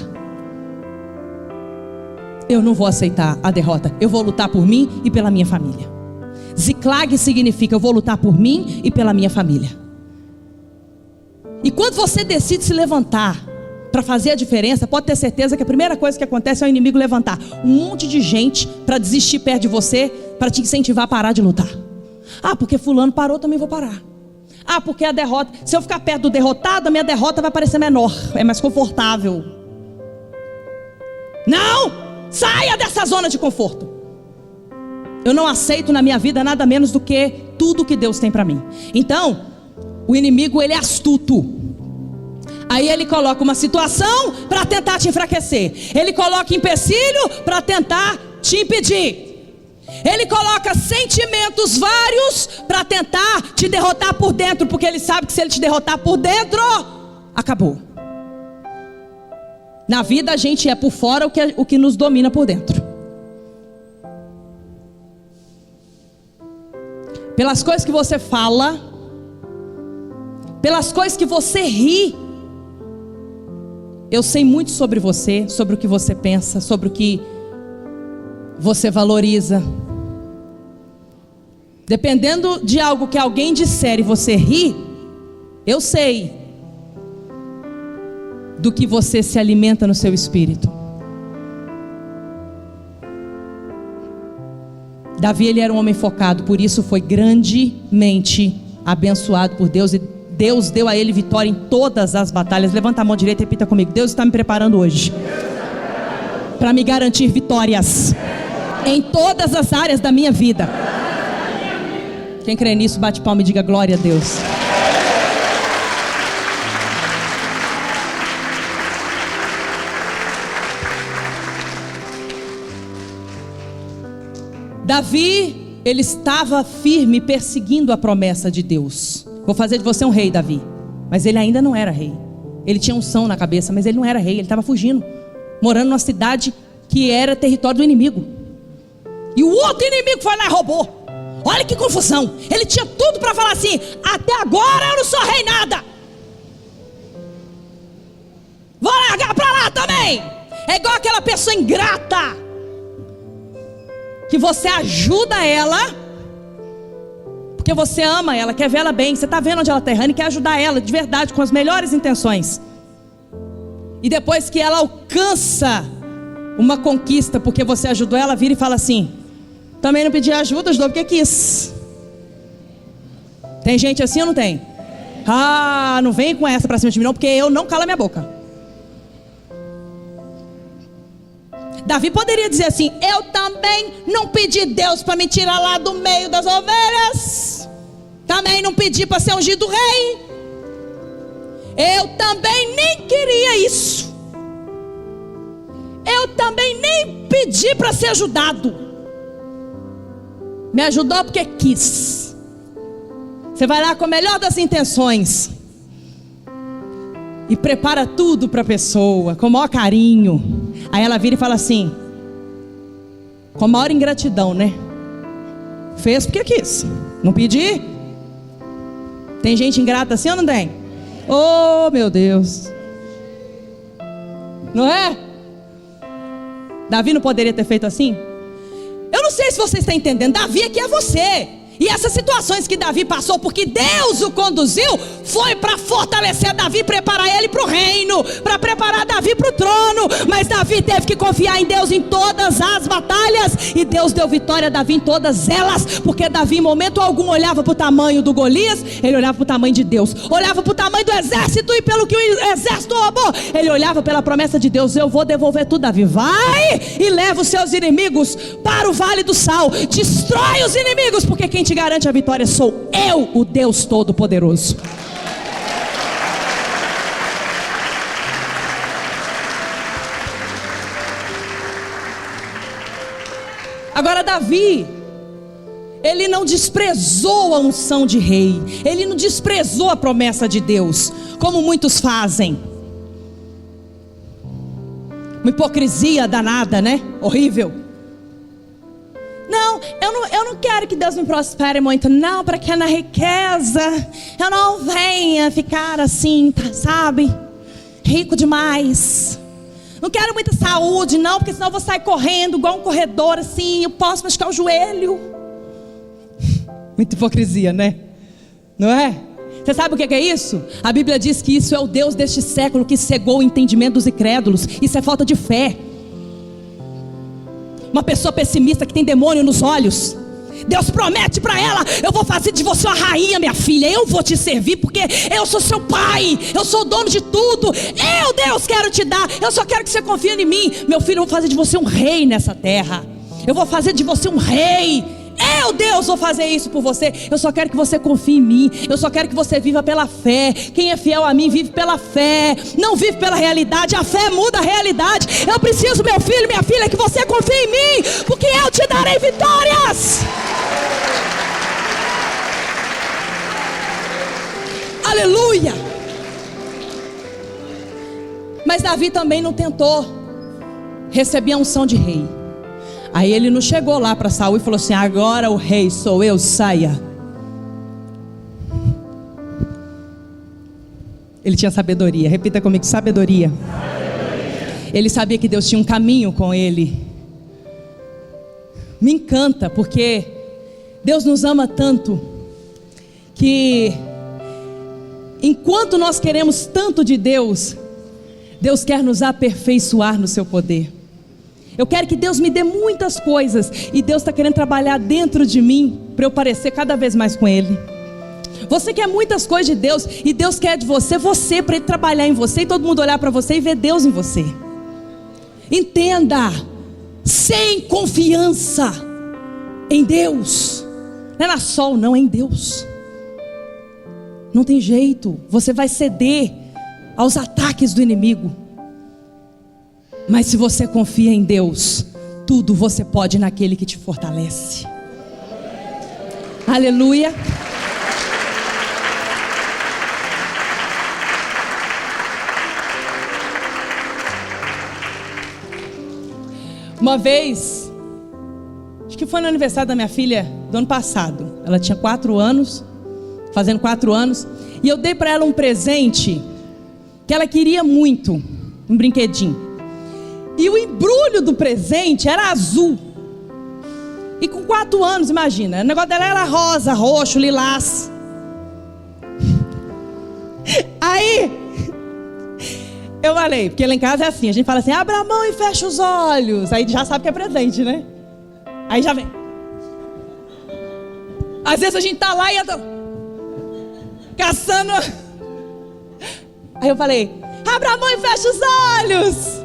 Eu não vou aceitar a derrota. Eu vou lutar por mim e pela minha família. Ziklag significa: eu vou lutar por mim e pela minha família. E quando você decide se levantar para fazer a diferença, pode ter certeza que a primeira coisa que acontece é o inimigo levantar um monte de gente para desistir perto de você, para te incentivar a parar de lutar. Ah, porque fulano parou, também vou parar. Ah, porque a derrota, se eu ficar perto do derrotado, a minha derrota vai parecer menor, é mais confortável. Não! Saia dessa zona de conforto. Eu não aceito na minha vida nada menos do que tudo que Deus tem para mim. Então, o inimigo, ele é astuto. Aí ele coloca uma situação para tentar te enfraquecer. Ele coloca empecilho para tentar te impedir. Ele coloca sentimentos vários para tentar te derrotar por dentro, porque ele sabe que se ele te derrotar por dentro, acabou. Na vida a gente é por fora o que nos domina por dentro. Pelas coisas que você fala, pelas coisas que você ri. Eu sei muito sobre você, sobre o que você pensa, sobre o que você valoriza. Dependendo de algo que alguém disser e você ri, eu sei do que você se alimenta no seu espírito. Davi, ele era um homem focado, por isso foi grandemente abençoado por Deus, e Deus deu a ele vitória em todas as batalhas. Levanta a mão direita e repita comigo: Deus está me preparando hoje para me garantir vitórias em todas as áreas da minha vida. Quem crê nisso, bate palma e diga glória a Deus. Davi, ele estava firme perseguindo a promessa de Deus. Vou fazer de você um rei, Davi. Mas ele ainda não era rei. Ele tinha unção na cabeça, mas ele não era rei. Ele estava fugindo, morando numa cidade que era território do inimigo. E o outro inimigo foi lá e roubou. Olha que confusão. Ele tinha tudo para falar assim: até agora eu não sou rei nada, vou largar para lá também. É igual aquela pessoa ingrata que você ajuda ela porque você ama ela, quer ver ela bem. Você está vendo onde ela está errando e quer ajudar ela de verdade, com as melhores intenções. E depois que ela alcança uma conquista porque você ajudou ela, vira e fala assim: também não pedi ajuda, ajudou porque quis. Tem gente assim ou não tem? Ah, não vem com essa pra cima de mim não, porque eu não calo a minha boca. Davi poderia dizer assim: eu também não pedi Deus para me tirar lá do meio das ovelhas, também não pedi para ser ungido rei, eu também nem queria isso, eu também nem pedi para ser ajudado, me ajudou porque quis. Você vai lá com a melhor das intenções e prepara tudo para a pessoa, com o maior carinho. Aí ela vira e fala assim, com a maior ingratidão, né? Fez porque quis, não pedi. Tem gente ingrata assim ou não tem? Oh, meu Deus. Não é? Davi não poderia ter feito assim? Eu não sei se você está entendendo. Davi aqui é você. E essas situações que Davi passou, porque Deus o conduziu, foi para fortalecer Davi, preparar ele para o reino, para preparar Davi para o trono. Mas Davi teve que confiar em Deus em todas as batalhas, e Deus deu vitória a Davi em todas elas, porque Davi em momento algum olhava para o tamanho do Golias, ele olhava para o tamanho de Deus, olhava para o tamanho do exército e pelo que o exército roubou, ele olhava pela promessa de Deus: eu vou devolver tudo. Davi, vai e leva os seus inimigos para o vale do sal, destrói os inimigos, porque quem te garante a vitória sou eu, o Deus Todo-Poderoso. Agora Davi, ele não desprezou a unção de rei, ele não desprezou a promessa de Deus, como muitos fazem. Uma hipocrisia danada, né? Horrível. Não, eu não quero que Deus me prospere muito, não, para que na riqueza eu não venha ficar assim, tá, sabe? Rico demais. Não quero muita saúde, não, porque senão eu vou sair correndo igual um corredor assim, eu posso machucar o joelho. Muita hipocrisia, né? Não é? Você sabe o que é isso? A Bíblia diz que isso é o Deus deste século que cegou o entendimento dos incrédulos. Isso é falta de fé. Uma pessoa pessimista que tem demônio nos olhos, Deus promete para ela: eu vou fazer de você uma rainha, minha filha, eu vou te servir, porque eu sou seu pai, eu sou o dono de tudo, eu, Deus, quero te dar, eu só quero que você confie em mim. Meu filho, eu vou fazer de você um rei nessa terra, eu vou fazer de você um rei, eu, Deus, vou fazer isso por você. Eu só quero que você confie em mim, eu só quero que você viva pela fé. Quem é fiel a mim vive pela fé, não vive pela realidade. A fé muda a realidade. Eu preciso, meu filho, minha filha, que você confie em mim, porque eu te darei vitórias. Aleluia. Mas Davi também não tentou receber a unção de rei. Aí ele não chegou lá para Saul e falou assim: agora o rei sou eu, saia. Ele tinha sabedoria. Repita comigo: sabedoria. Ele sabia que Deus tinha um caminho com ele. Me encanta, porque Deus nos ama tanto, que enquanto nós queremos tanto de Deus, Deus quer nos aperfeiçoar no seu poder. Eu quero que Deus me dê muitas coisas, e Deus está querendo trabalhar dentro de mim para eu parecer cada vez mais com Ele. Você quer muitas coisas de Deus, e Deus quer de você para Ele trabalhar em você, e todo mundo olhar para você e ver Deus em você. Entenda, sem confiança em Deus, não é na sol, não, é em Deus. Não tem jeito, você vai ceder aos ataques do inimigo. Mas se você confia em Deus, tudo você pode naquele que te fortalece. Aleluia. Uma vez, acho que foi no aniversário da minha filha do ano passado. Ela tinha 4 anos, fazendo 4 anos, e eu dei para ela um presente que ela queria muito, um brinquedinho. E o embrulho do presente era azul. E com 4 anos, imagina, o negócio dela era rosa, roxo, lilás. Aí eu falei, porque lá em casa é assim, a gente fala assim: abra a mão e fecha os olhos. Aí já sabe que é presente, né? Aí já vem. Às vezes a gente tá lá e eu tô caçando. Aí eu falei: abra a mão e fecha os olhos.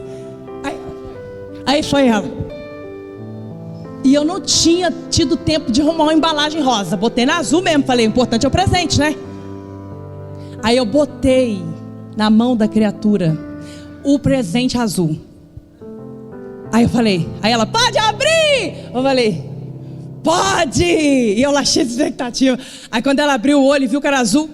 Aí foi ela. E eu não tinha tido tempo de arrumar uma embalagem rosa. Botei na azul mesmo. Falei: o importante é o presente, né? Aí eu botei na mão da criatura o presente azul. Aí eu falei, aí ela: pode abrir? Eu falei: pode. E eu lá cheio de expectativa. Aí quando ela abriu o olho e viu que era azul,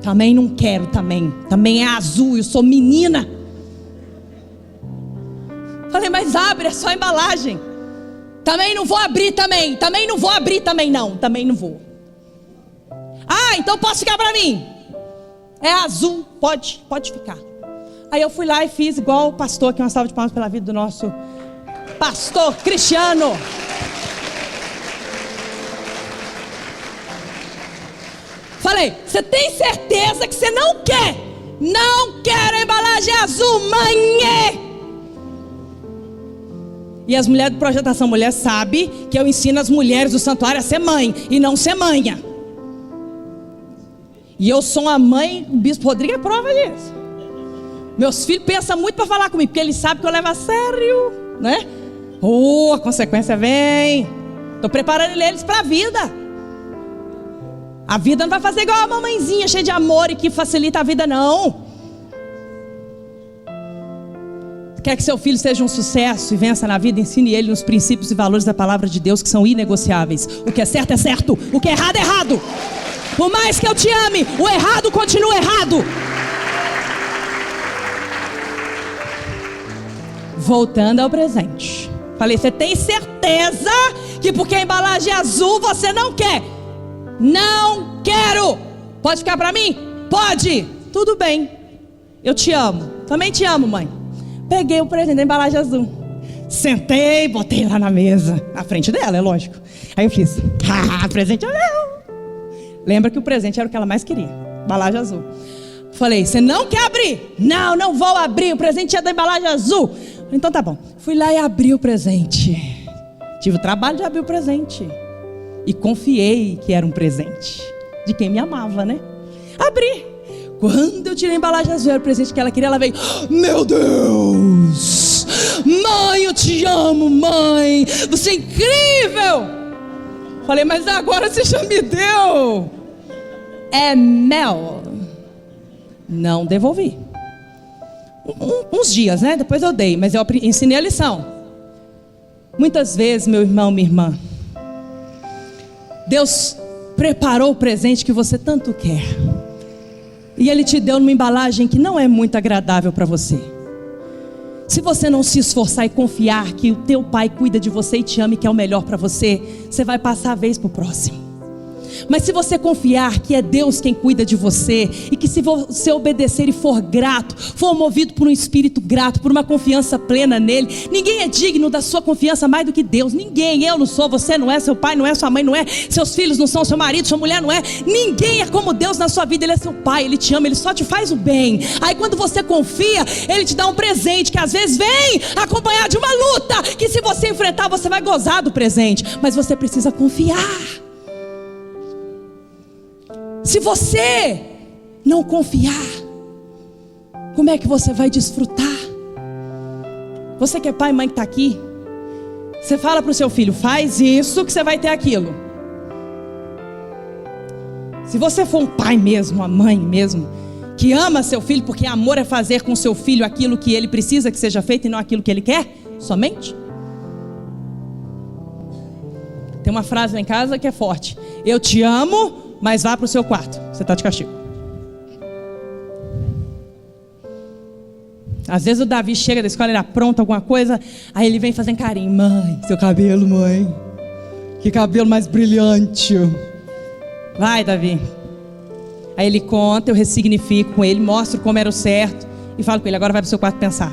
também não quero, também é azul, eu sou menina. Falei: mas abre, é só a embalagem. Também não vou abrir, também não vou abrir, também não vou. Ah, então posso ficar para mim? É azul, pode ficar. Aí eu fui lá e fiz igual o pastor, aqui uma salva de palmas pela vida do nosso pastor Cristiano. Falei, você tem certeza que você não quer? Não quero embalagem azul, mãe! E as mulheres do Projeto Ação Mulher sabem que eu ensino as mulheres do santuário a ser mãe e não ser manha. E eu sou uma mãe, o bispo Rodrigo é prova disso. Meus filhos pensam muito para falar comigo, porque eles sabem que eu levo a sério, né? A consequência vem. Estou preparando eles para a vida. A vida não vai fazer igual a mamãezinha cheia de amor e que facilita a vida, não. Quer que seu filho seja um sucesso e vença na vida? Ensine ele nos princípios e valores da palavra de Deus, que são inegociáveis. O que é certo é certo, o que é errado é errado. Por mais que eu te ame, o errado continua errado. Voltando ao presente. Falei, você tem certeza que porque a embalagem é azul você não quer? Não quero. Pode ficar para mim? Pode. Tudo bem. Eu te amo. Também te amo, mãe. Peguei o presente da embalagem azul. Sentei, botei lá na mesa. Na frente dela, é lógico. Aí eu fiz. Presente é meu. Lembra que o presente era o que ela mais queria. Embalagem azul. Falei, você não quer abrir? Não, não vou abrir. O presente é da embalagem azul. Então tá bom. Fui lá e abri o presente. Tive o trabalho de abrir o presente. E confiei que era um presente de quem me amava, né? Abri. Quando eu tirei a embalagem azul, era o presente que ela queria, ela veio. Meu Deus! Mãe, eu te amo, mãe! Você é incrível! Falei, mas agora você já me deu. É mel. Não devolvi. Uns dias, né? Depois eu dei, mas eu ensinei a lição. Muitas vezes, meu irmão, minha irmã, Deus preparou o presente que você tanto quer. E Ele te deu numa embalagem que não é muito agradável para você. Se você não se esforçar e confiar que o teu pai cuida de você e te ama e que é o melhor para você, você vai passar a vez para o próximo. Mas se você confiar que é Deus quem cuida de você, e que se você obedecer e for grato, for movido por um espírito grato, por uma confiança plena nele, ninguém é digno da sua confiança mais do que Deus. Ninguém, eu não sou, você não é, seu pai não é, sua mãe não é, seus filhos não são, seu marido, sua mulher não é. Ninguém é como Deus na sua vida. Ele é seu pai, Ele te ama, Ele só te faz o bem. Aí quando você confia, Ele te dá um presente que às vezes vem acompanhado de uma luta, que se você enfrentar, você vai gozar do presente. Mas você precisa confiar. Se você não confiar, como é que você vai desfrutar? Você que é pai e mãe que está aqui, você fala para o seu filho, faz isso que você vai ter aquilo. Se você for um pai mesmo, uma mãe mesmo, que ama seu filho, porque amor é fazer com seu filho aquilo que ele precisa que seja feito e não aquilo que ele quer, somente. Tem uma frase lá em casa que é forte: eu te amo, mas vá para o seu quarto, você está de castigo. Às vezes o Davi chega da escola, ele apronta alguma coisa, aí ele vem fazendo carinho. Mãe, seu cabelo, mãe, que cabelo mais brilhante. Vai, Davi. Aí ele conta, eu ressignifico com ele, mostro como era o certo e falo com ele, agora vai para o seu quarto pensar.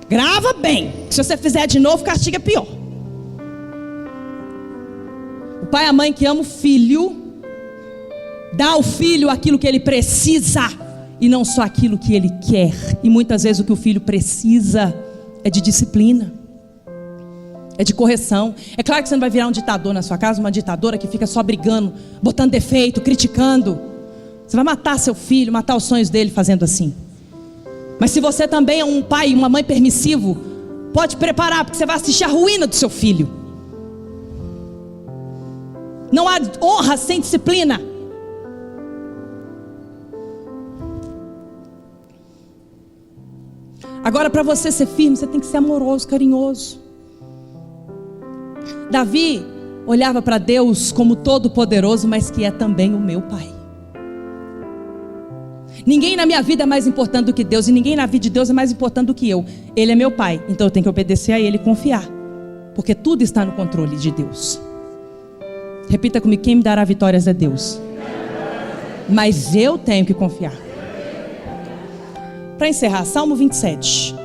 Grava bem, se você fizer de novo, castiga é pior. O pai e a mãe que ama o filho, dá ao filho aquilo que ele precisa e não só aquilo que ele quer. E muitas vezes o que o filho precisa é de disciplina, é de correção. É claro que você não vai virar um ditador na sua casa, uma ditadora que fica só brigando, botando defeito, criticando. Você vai matar seu filho, matar os sonhos dele fazendo assim. Mas se você também é um pai e uma mãe permissivo, pode preparar, porque você vai assistir a ruína do seu filho. Não há honra sem disciplina. Agora, para você ser firme, você tem que ser amoroso, carinhoso. Davi olhava para Deus como todo-poderoso, mas que é também o meu pai. Ninguém na minha vida é mais importante do que Deus, e ninguém na vida de Deus é mais importante do que eu. Ele é meu pai, então eu tenho que obedecer a Ele e confiar, porque tudo está no controle de Deus. Repita comigo: quem me dará vitórias é Deus, mas eu tenho que confiar. Para encerrar, Salmo 27.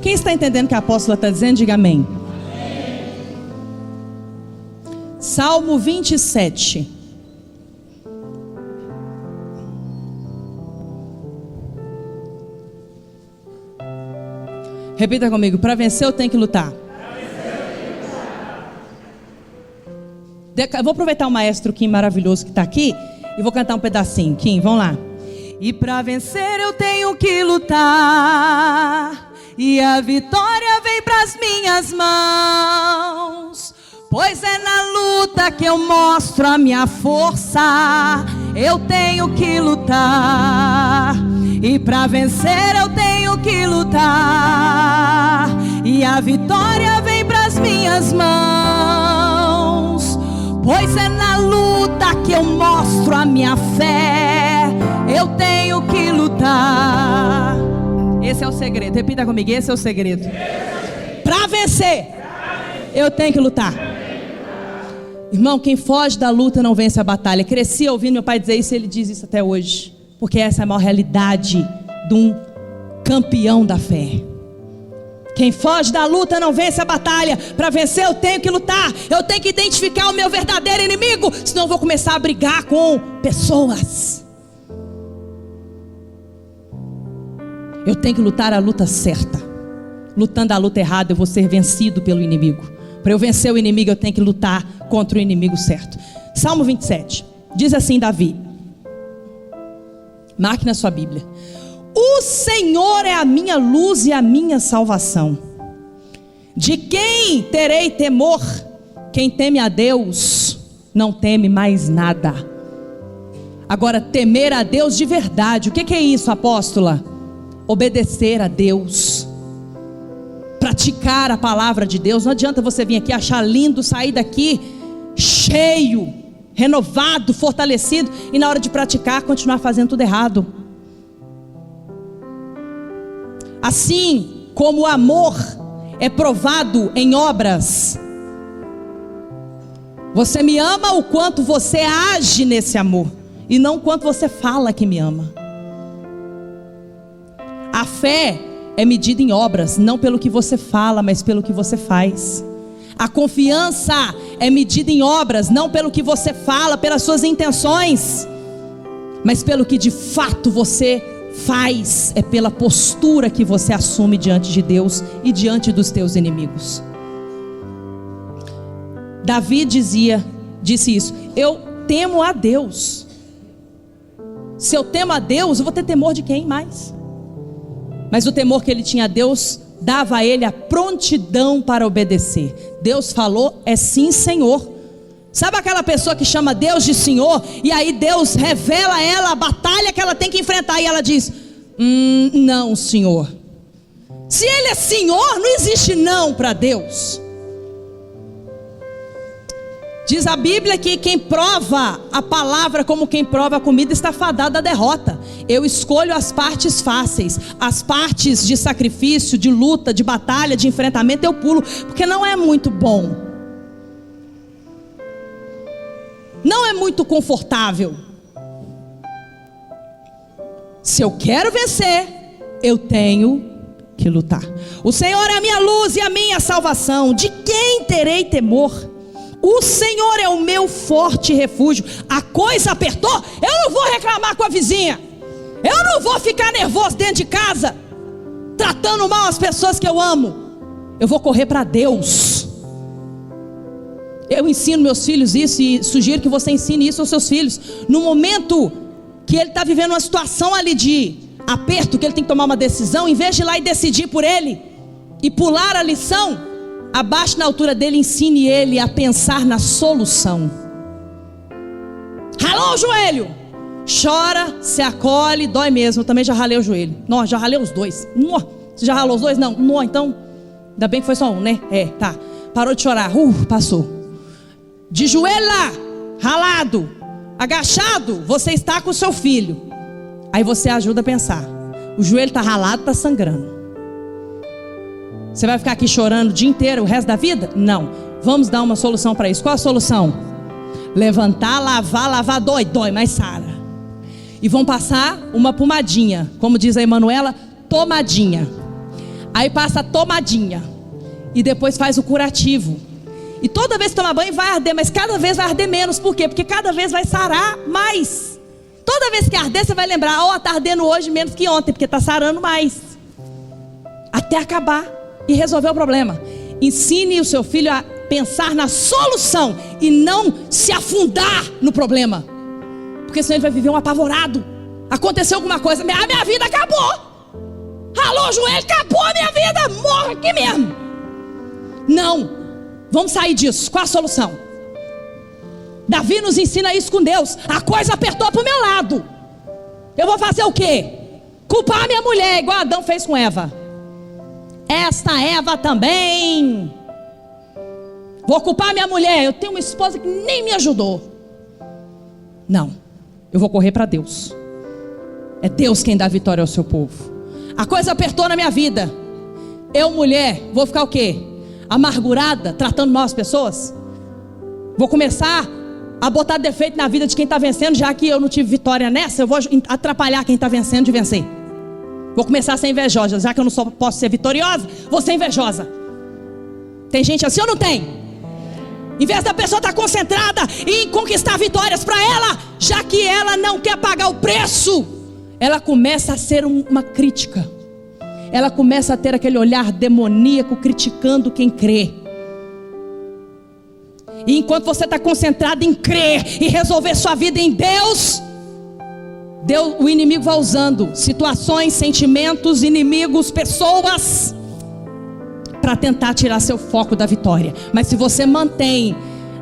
Quem está entendendo o que a apóstola está dizendo, diga amém. Salmo 27. Repita comigo: para vencer eu tenho que lutar. Vou aproveitar o maestro Kim maravilhoso que está aqui e vou cantar um pedacinho. Kim, vamos lá. E para vencer eu tenho que lutar, e a vitória vem pras minhas mãos, pois é na luta que eu mostro a minha força. Eu tenho que lutar, e pra vencer eu tenho que lutar, e a vitória vem pras minhas mãos, pois é na luta que eu mostro a minha fé. Eu tenho que lutar. Esse é o segredo, repita comigo, esse é o segredo. Para vencer, eu tenho que lutar. Irmão, quem foge da luta não vence a batalha. Cresci ouvindo meu pai dizer isso, ele diz isso até hoje, porque essa é a maior realidade de um campeão da fé. Quem foge da luta não vence a batalha. Para vencer eu tenho que lutar. Eu tenho que identificar o meu verdadeiro inimigo, senão eu vou começar a brigar com pessoas. Eu tenho que lutar a luta certa. Lutando a luta errada, eu vou ser vencido pelo inimigo. Para eu vencer o inimigo, eu tenho que lutar contra o inimigo certo. Salmo 27. Diz assim Davi. Marque na sua Bíblia. O Senhor é a minha luz e a minha salvação. De quem terei temor? Quem teme a Deus não teme mais nada. Agora, temer a Deus de verdade, o que é isso, apóstola? Obedecer a Deus, praticar a palavra de Deus. Não adianta você vir aqui achar lindo, sair daqui cheio, renovado, fortalecido, e na hora de praticar continuar fazendo tudo errado. Assim como o amor é provado em obras, você me ama o quanto você age nesse amor, e não o quanto você fala que me ama. A fé é medida em obras, não pelo que você fala, mas pelo que você faz. A confiança é medida em obras, não pelo que você fala, pelas suas intenções, mas pelo que de fato você faz. É pela postura que você assume diante de Deus e diante dos teus inimigos. Davi disse isso: eu temo a Deus. Se eu temo a Deus, eu vou ter temor de quem mais? Mas o temor que ele tinha a Deus dava a ele a prontidão para obedecer. Deus falou, é sim, Senhor. Sabe aquela pessoa que chama Deus de Senhor, e aí Deus revela a ela a batalha que ela tem que enfrentar, e ela diz, não, Senhor. Se Ele é Senhor, não existe não para Deus. Diz a Bíblia que quem prova a palavra como quem prova a comida está fadado à derrota. Eu escolho as partes fáceis, as partes de sacrifício, de luta, de batalha, de enfrentamento eu pulo, porque não é muito bom, não é muito confortável. Se eu quero vencer, eu tenho que lutar. O Senhor é a minha luz e a minha salvação, de quem terei temor? O Senhor é o meu forte refúgio. A coisa apertou, eu não vou reclamar com a vizinha, eu não vou ficar nervoso dentro de casa, tratando mal as pessoas que eu amo. Eu vou correr para Deus. Eu ensino meus filhos isso, e sugiro que você ensine isso aos seus filhos. No momento que ele está vivendo uma situação ali de aperto, que ele tem que tomar uma decisão, em vez de ir lá e decidir por ele e pular a lição, abaixe na altura dele, ensine ele a pensar na solução. Ralou o joelho, chora, se acolhe, dói mesmo. Eu também já ralei o joelho. Não, já ralei os dois. Você já ralou os dois? Não, então ainda bem que foi só um, né? Tá. Parou de chorar, passou. De joelho lá, ralado, agachado, você está com o seu filho. Aí você ajuda a pensar. O joelho está ralado, está sangrando. Você vai ficar aqui chorando o dia inteiro, o resto da vida? Não. Vamos dar uma solução para isso. Qual a solução? Levantar, lavar, dói, mas sara. E vão passar uma pomadinha, como diz a Emanuela, tomadinha. Aí passa a tomadinha e depois faz o curativo. E toda vez que toma banho vai arder, mas cada vez vai arder menos. Por quê? Porque cada vez vai sarar mais. Toda vez que arder, você vai lembrar: ó, tá ardendo hoje menos que ontem, porque tá sarando mais. Até acabar e resolver o problema. Ensine o seu filho a pensar na solução e não se afundar no problema, porque senão ele vai viver um apavorado. Aconteceu alguma coisa, a minha vida acabou. Ralou o joelho, acabou a minha vida, morre aqui mesmo. Não, vamos sair disso. Qual a solução? Davi nos ensina isso com Deus. A coisa apertou para o meu lado. Eu vou fazer o quê? Culpar a minha mulher, igual Adão fez com Eva. Esta Eva também. Vou culpar a minha mulher. Eu tenho uma esposa que nem me ajudou. Não, eu vou correr para Deus. É Deus quem dá vitória ao seu povo. A coisa apertou na minha vida. Eu, mulher, vou ficar o quê? Amargurada, tratando mal as pessoas? Vou começar a botar defeito na vida de quem está vencendo, já que eu não tive vitória nessa. Eu vou atrapalhar quem está vencendo de vencer. Vou começar a ser invejosa, já que eu não só posso ser vitoriosa, vou ser invejosa. Tem gente assim ou não tem? Em vez da pessoa estar concentrada em conquistar vitórias para ela, já que ela não quer pagar o preço, ela começa a ser uma crítica. Ela começa a ter aquele olhar demoníaco, criticando quem crê. E enquanto você está concentrado em crer e resolver sua vida em Deus, o inimigo vai usando situações, sentimentos, inimigos, pessoas, para tentar tirar seu foco da vitória. Mas se você mantém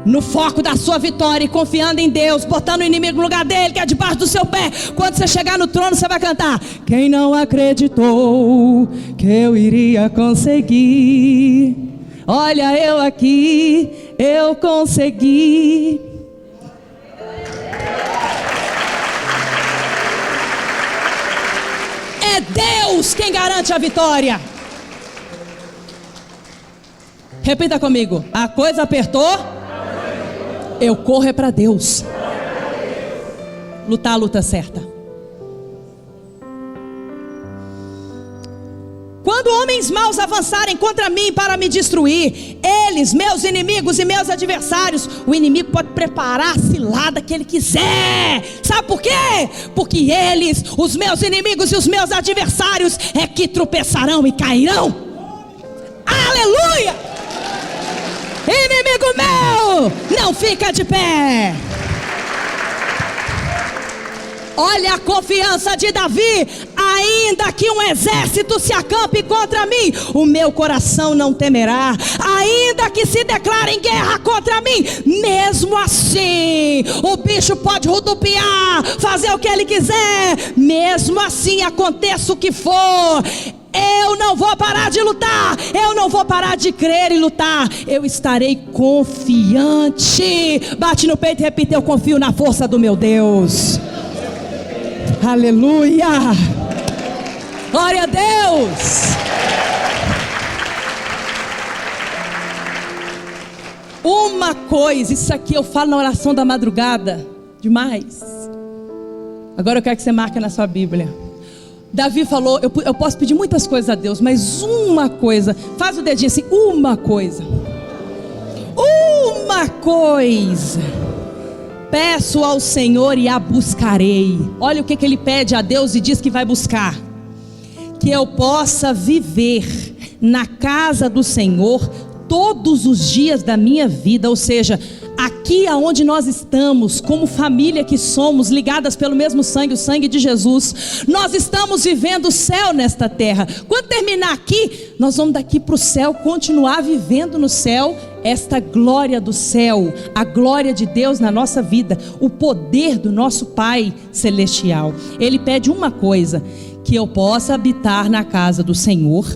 no foco da sua vitória e confiando em Deus, botando o inimigo no lugar dele, que é debaixo do seu pé, quando você chegar no trono, você vai cantar: quem não acreditou que eu iria conseguir, olha eu aqui, eu consegui. É Deus quem garante a vitória. Repita comigo: a coisa apertou, eu corro é para Deus. Lutar a luta certa. Quando homens maus avançarem contra mim para me destruir, eles, meus inimigos e meus adversários, o inimigo pode preparar a cilada que ele quiser. Sabe por quê? Porque eles, os meus inimigos e os meus adversários, é que tropeçarão e cairão. Aleluia! Inimigo meu, não fica de pé. Olha a confiança de Davi: ainda que um exército se acampe contra mim, o meu coração não temerá. Ainda que se declarem guerra contra mim, mesmo assim o bicho pode rodopiar, fazer o que ele quiser, mesmo assim aconteça o que for, eu não vou parar de lutar, eu não vou parar de crer e lutar, eu estarei confiante. Bate no peito e repita: eu confio na força do meu Deus. Aleluia! Glória a Deus! Uma coisa, isso aqui eu falo na oração da madrugada, demais. Agora eu quero que você marque na sua Bíblia. Davi falou: eu posso pedir muitas coisas a Deus, mas uma coisa, faz o dedinho assim, uma coisa, peço ao Senhor e a buscarei. Olha o que ele pede a Deus e diz que vai buscar: que eu possa viver na casa do Senhor todos os dias da minha vida. Ou seja, aqui aonde nós estamos, como família que somos, ligadas pelo mesmo sangue, o sangue de Jesus, nós estamos vivendo o céu nesta terra. Quando terminar aqui, nós vamos daqui para o céu, continuar vivendo no céu, esta glória do céu, a glória de Deus na nossa vida, o poder do nosso Pai Celestial. Ele pede uma coisa: que eu possa habitar na casa do Senhor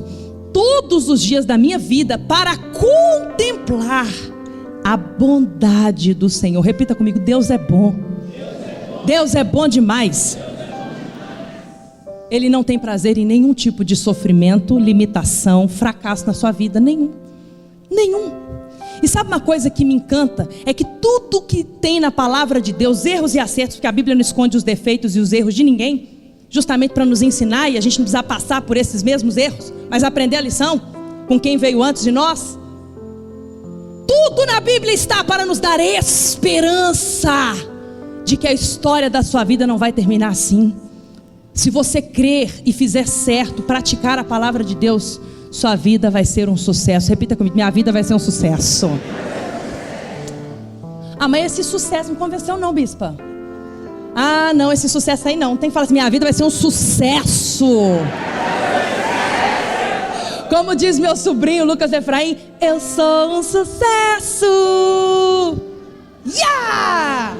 todos os dias da minha vida, para contemplar a bondade do Senhor. Repita comigo: Deus é bom. Deus é bom demais. Ele não tem prazer em nenhum tipo de sofrimento, limitação, fracasso na sua vida, nenhum. E sabe uma coisa que me encanta? É que tudo que tem na palavra de Deus, erros e acertos, porque a Bíblia não esconde os defeitos e os erros de ninguém, justamente para nos ensinar e a gente não precisar passar por esses mesmos erros, mas aprender a lição com quem veio antes de nós. Tudo na Bíblia está para nos dar esperança de que a história da sua vida não vai terminar assim. Se você crer e fizer certo, praticar a palavra de Deus, sua vida vai ser um sucesso. Repita comigo: minha vida vai ser um sucesso. Ah, mas esse sucesso me convenceu não, bispa. Ah, não, esse sucesso aí não. Tem que falar assim: minha vida vai ser um sucesso. Como diz meu sobrinho Lucas Efraim, eu sou um sucesso. Yeah!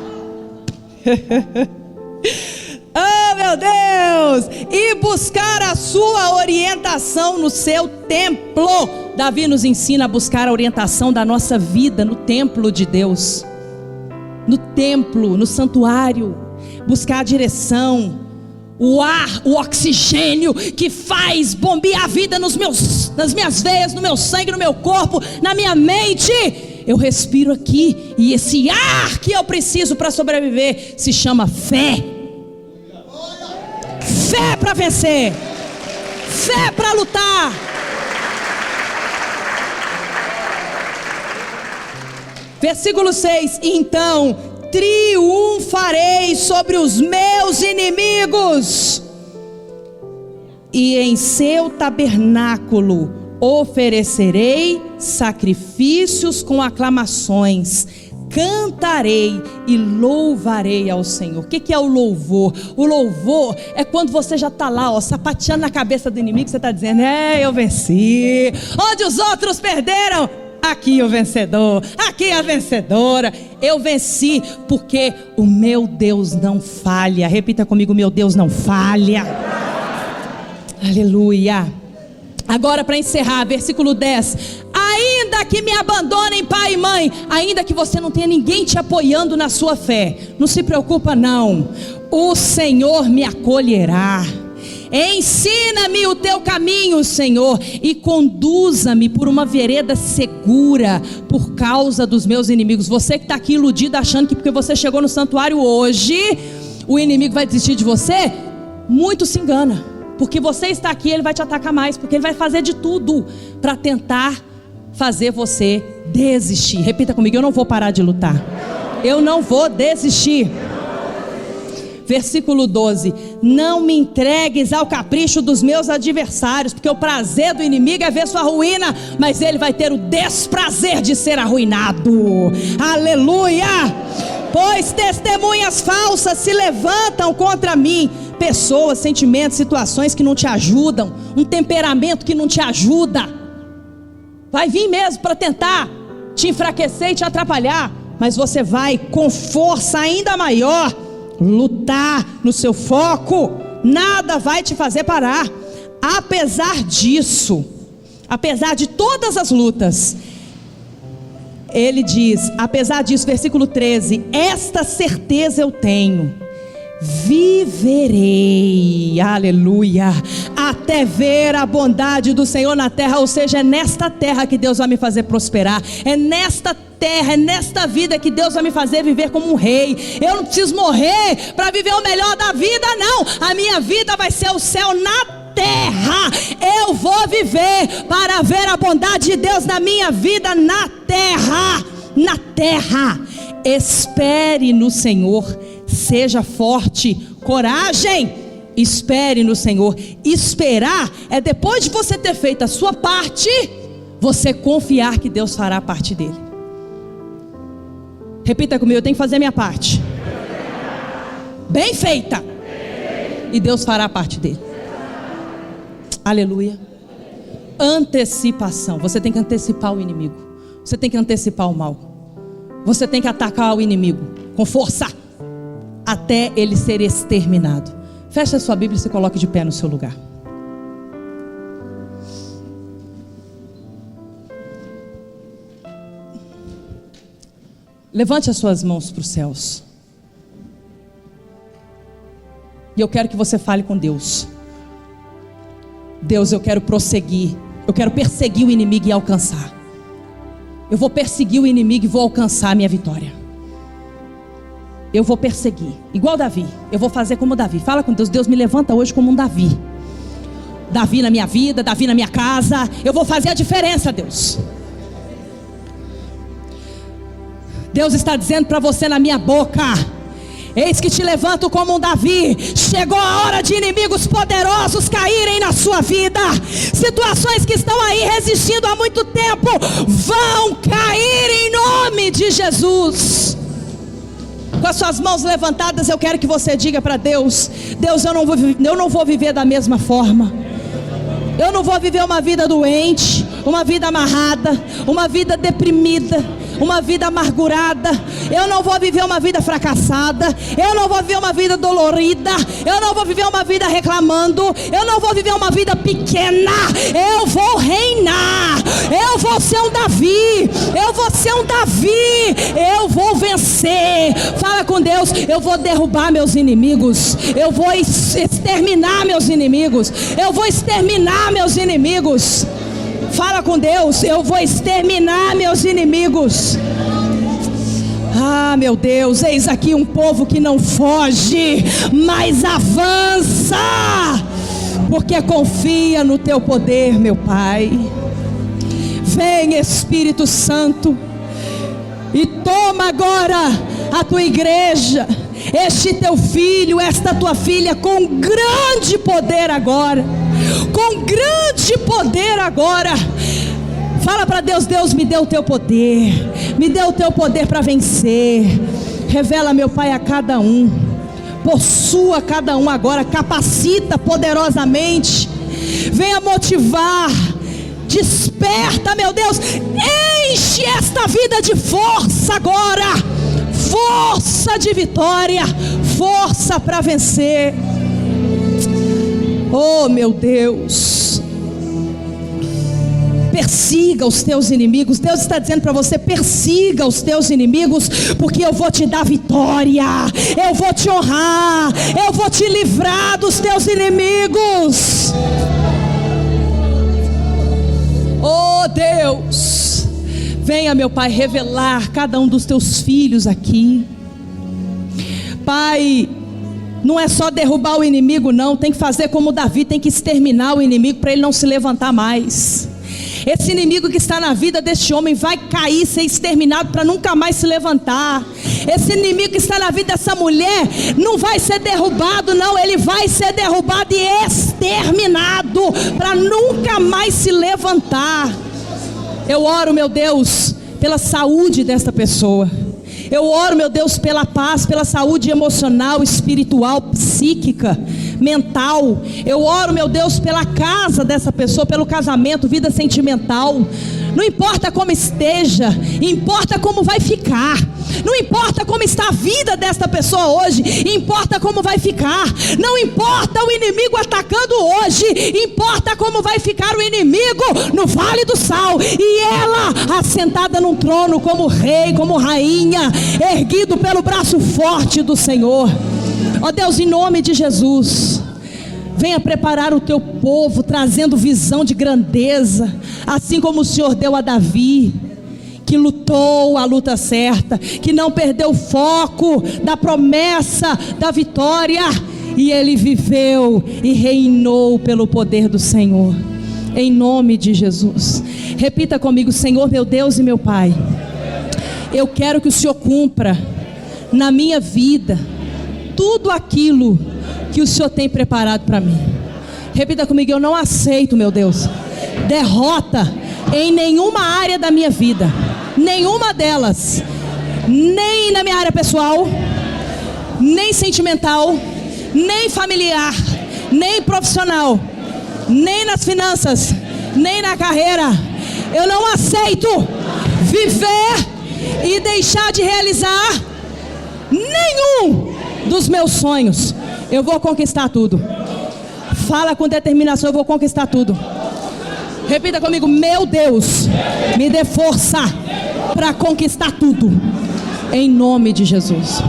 Oh, meu Deus! E buscar a sua orientação no seu templo. Davi nos ensina a buscar a orientação da nossa vida no templo de Deus. No templo, no santuário. Buscar a direção, o ar, o oxigênio que faz bombear a vida nas minhas veias, no meu sangue, no meu corpo, na minha mente. Eu respiro aqui e esse ar que eu preciso para sobreviver se chama fé. Fé para vencer, fé para lutar. Versículo 6: então triunfarei sobre os meus inimigos, e em seu tabernáculo oferecerei sacrifícios com aclamações, cantarei e louvarei ao Senhor. O que é o louvor? O louvor é quando você já está lá, sapateando na cabeça do inimigo. Você está dizendo: eu venci. Onde os outros perderam, aqui o vencedor, aqui a vencedora. Eu venci porque o meu Deus não falha. Repita comigo: meu Deus não falha. Aleluia. Agora, para encerrar, versículo 10: ainda que me abandonem pai e mãe, ainda que você não tenha ninguém te apoiando na sua fé, não se preocupa não, o Senhor me acolherá. Ensina-me o teu caminho, Senhor, e conduza-me por uma vereda segura por causa dos meus inimigos. Você que está aqui iludido, achando que porque você chegou no santuário hoje, o inimigo vai desistir de você, muito se engana. Porque você está aqui, ele vai te atacar mais, porque ele vai fazer de tudo para tentar fazer você desistir. Repita comigo: eu não vou parar de lutar, eu não vou desistir. Versículo 12: não me entregues ao capricho dos meus adversários, porque o prazer do inimigo é ver sua ruína, mas ele vai ter o desprazer de ser arruinado. Aleluia! Pois testemunhas falsas se levantam contra mim, pessoas, sentimentos, situações que não te ajudam, um temperamento que não te ajuda, vai vir mesmo para tentar te enfraquecer e te atrapalhar, mas você vai com força ainda maior lutar no seu foco. Nada vai te fazer parar. Apesar disso, apesar de todas as lutas, ele diz, apesar disso, versículo 13: esta certeza eu tenho, viverei, aleluia, até ver a bondade do Senhor na terra. Ou seja, é nesta terra que Deus vai me fazer prosperar, é nesta terra, é nesta vida que Deus vai me fazer viver como um rei. Eu não preciso morrer para viver o melhor da vida, não. A minha vida vai ser o céu na terra. Eu vou viver para ver a bondade de Deus na minha vida na terra. Na terra. Espere no Senhor, seja forte, coragem, espere no Senhor. Esperar é depois de você ter feito a sua parte, você confiar que Deus fará a parte dele. Repita comigo: eu tenho que fazer a minha parte bem feita, e Deus fará a parte dele. Aleluia. Antecipação. Você tem que antecipar o inimigo, você tem que antecipar o mal, você tem que atacar o inimigo com força até ele ser exterminado. Feche a sua Bíblia e se coloque de pé no seu lugar. Levante as suas mãos para os céus. E eu quero que você fale com Deus. Deus, eu quero prosseguir, eu quero perseguir o inimigo e alcançar. Eu vou perseguir o inimigo e vou alcançar a minha vitória. Eu vou perseguir, igual Davi. Eu vou fazer como Davi. Fala com Deus. Deus, me levanta hoje como um Davi. Davi na minha vida, Davi na minha casa. Eu vou fazer a diferença, Deus. Deus está dizendo para você na minha boca: eis que te levanto como um Davi. Chegou a hora de inimigos poderosos caírem na sua vida. Situações que estão aí resistindo há muito tempo vão cair em nome de Jesus. Com as suas mãos levantadas, eu quero que você diga para Deus: Deus, eu não vou viver da mesma forma. Eu não vou viver uma vida doente, uma vida amarrada, uma vida deprimida, uma vida amargurada. Eu não vou viver uma vida fracassada. Eu não vou viver uma vida dolorida. Eu não vou viver uma vida reclamando. Eu não vou viver uma vida pequena. Eu vou reinar. Eu vou ser um Davi. Eu vou ser um Davi. Eu vou vencer. Fala com Deus: eu vou derrubar meus inimigos. Eu vou exterminar meus inimigos. Eu vou exterminar meus inimigos. Fala com Deus: eu vou exterminar meus inimigos. Ah, meu Deus, eis aqui um povo que não foge, mas avança, porque confia no teu poder, meu Pai. Vem, Espírito Santo, e toma agora a tua igreja, este teu filho, esta tua filha, com grande poder agora. Com grande poder agora. Fala para Deus: Deus, me dê o teu poder. Me dê o teu poder para vencer. Revela, meu Pai, a cada um. Possua cada um agora. Capacita poderosamente. Venha motivar. Desperta, meu Deus. Enche esta vida de força agora. Força de vitória. Força para vencer. Oh, meu Deus. Persiga os teus inimigos. Deus está dizendo para você: persiga os teus inimigos, porque eu vou te dar vitória. Eu vou te honrar. Eu vou te livrar dos teus inimigos. Oh, Deus, venha, meu Pai, revelar cada um dos teus filhos aqui. Pai, não é só derrubar o inimigo, não. Tem que fazer como Davi, tem que exterminar o inimigo para ele não se levantar mais. Esse inimigo que está na vida deste homem vai cair, ser exterminado para nunca mais se levantar. Esse inimigo que está na vida dessa mulher não vai ser derrubado, não. Ele vai ser derrubado e exterminado para nunca mais se levantar. Eu oro, meu Deus, pela saúde desta pessoa. Eu oro, meu Deus, pela paz, pela saúde emocional, espiritual, psíquica, mental. Eu oro, meu Deus, pela casa dessa pessoa, pelo casamento, vida sentimental. Não importa como esteja, importa como vai ficar. Não importa como está a vida desta pessoa hoje, importa como vai ficar. Não importa o inimigo atacando hoje, importa como vai ficar o inimigo no Vale do Sal, e ela assentada num trono como rei, como rainha, erguido pelo braço forte do Senhor. Ó Deus, em nome de Jesus, venha preparar o teu povo, trazendo visão de grandeza, assim como o Senhor deu a Davi, que lutou a luta certa, que não perdeu o foco da promessa da vitória, e ele viveu e reinou pelo poder do Senhor. Em nome de Jesus, repita comigo: Senhor, meu Deus e meu Pai, eu quero que o Senhor cumpra na minha vida tudo aquilo que o Senhor tem preparado para mim. Repita comigo: eu não aceito, meu Deus, derrota em nenhuma área da minha vida, nenhuma delas, nem na minha área pessoal, nem sentimental, nem familiar, nem profissional, nem nas finanças, nem na carreira. Eu não aceito viver e deixar de realizar nenhum dos meus sonhos. Eu vou conquistar tudo. Fala com determinação: eu vou conquistar tudo. Repita comigo: meu Deus, me dê força para conquistar tudo, em nome de Jesus.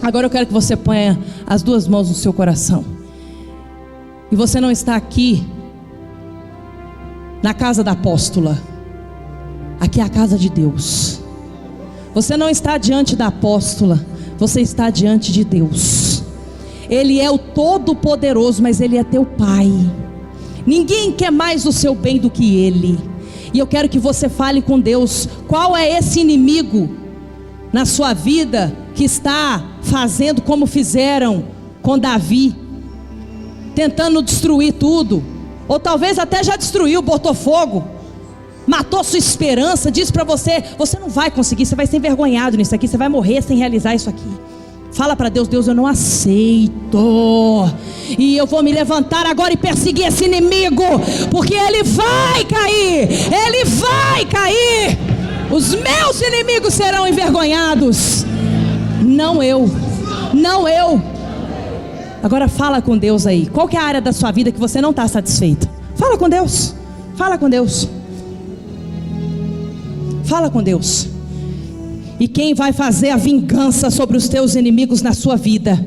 Agora eu quero que você ponha as duas mãos no seu coração. E você não está aqui na casa da apóstola, Aqui é a casa de Deus. Você não está diante da apóstola, você está diante de Deus. Ele é o Todo-Poderoso, mas Ele é teu Pai. Ninguém quer mais o seu bem do que Ele. E eu quero que você fale com Deus, qual é esse inimigo na sua vida que está fazendo como fizeram com Davi, tentando destruir tudo, ou talvez até já destruiu, botou fogo, matou sua esperança, disse para você, você não vai conseguir, você vai ser envergonhado nisso aqui, você vai morrer sem realizar isso aqui. Fala para Deus, Deus, eu não aceito, e eu vou me levantar agora e perseguir esse inimigo, porque ele vai cair, ele vai cair. Os meus inimigos serão envergonhados, não eu, não eu. Agora fala com Deus aí, qual que é a área da sua vida que você não está satisfeito? Fala com Deus, fala com Deus, fala com Deus. E quem vai fazer a vingança sobre os teus inimigos na sua vida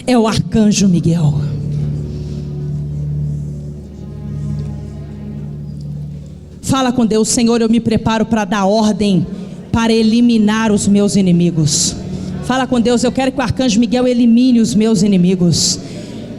é o arcanjo Miguel. Fala com Deus, Senhor, eu me preparo para dar ordem, para eliminar os meus inimigos. Fala com Deus, eu quero que o arcanjo Miguel elimine os meus inimigos.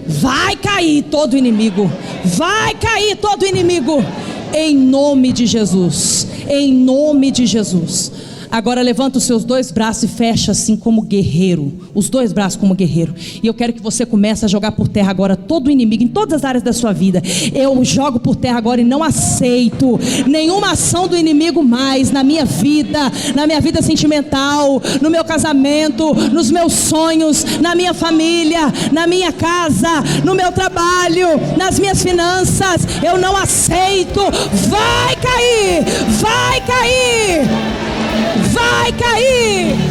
Vai cair todo inimigo, vai cair todo inimigo, em nome de Jesus, em nome de Jesus. Agora levanta os seus dois braços e fecha assim como guerreiro, os dois braços como guerreiro. E eu quero que você comece a jogar por terra agora todo o inimigo, em todas as áreas da sua vida. Eu jogo por terra agora e não aceito nenhuma ação do inimigo mais na minha vida sentimental, no meu casamento, nos meus sonhos, na minha família, na minha casa, no meu trabalho, nas minhas finanças. Eu não aceito. Vai cair, vai cair, vai cair.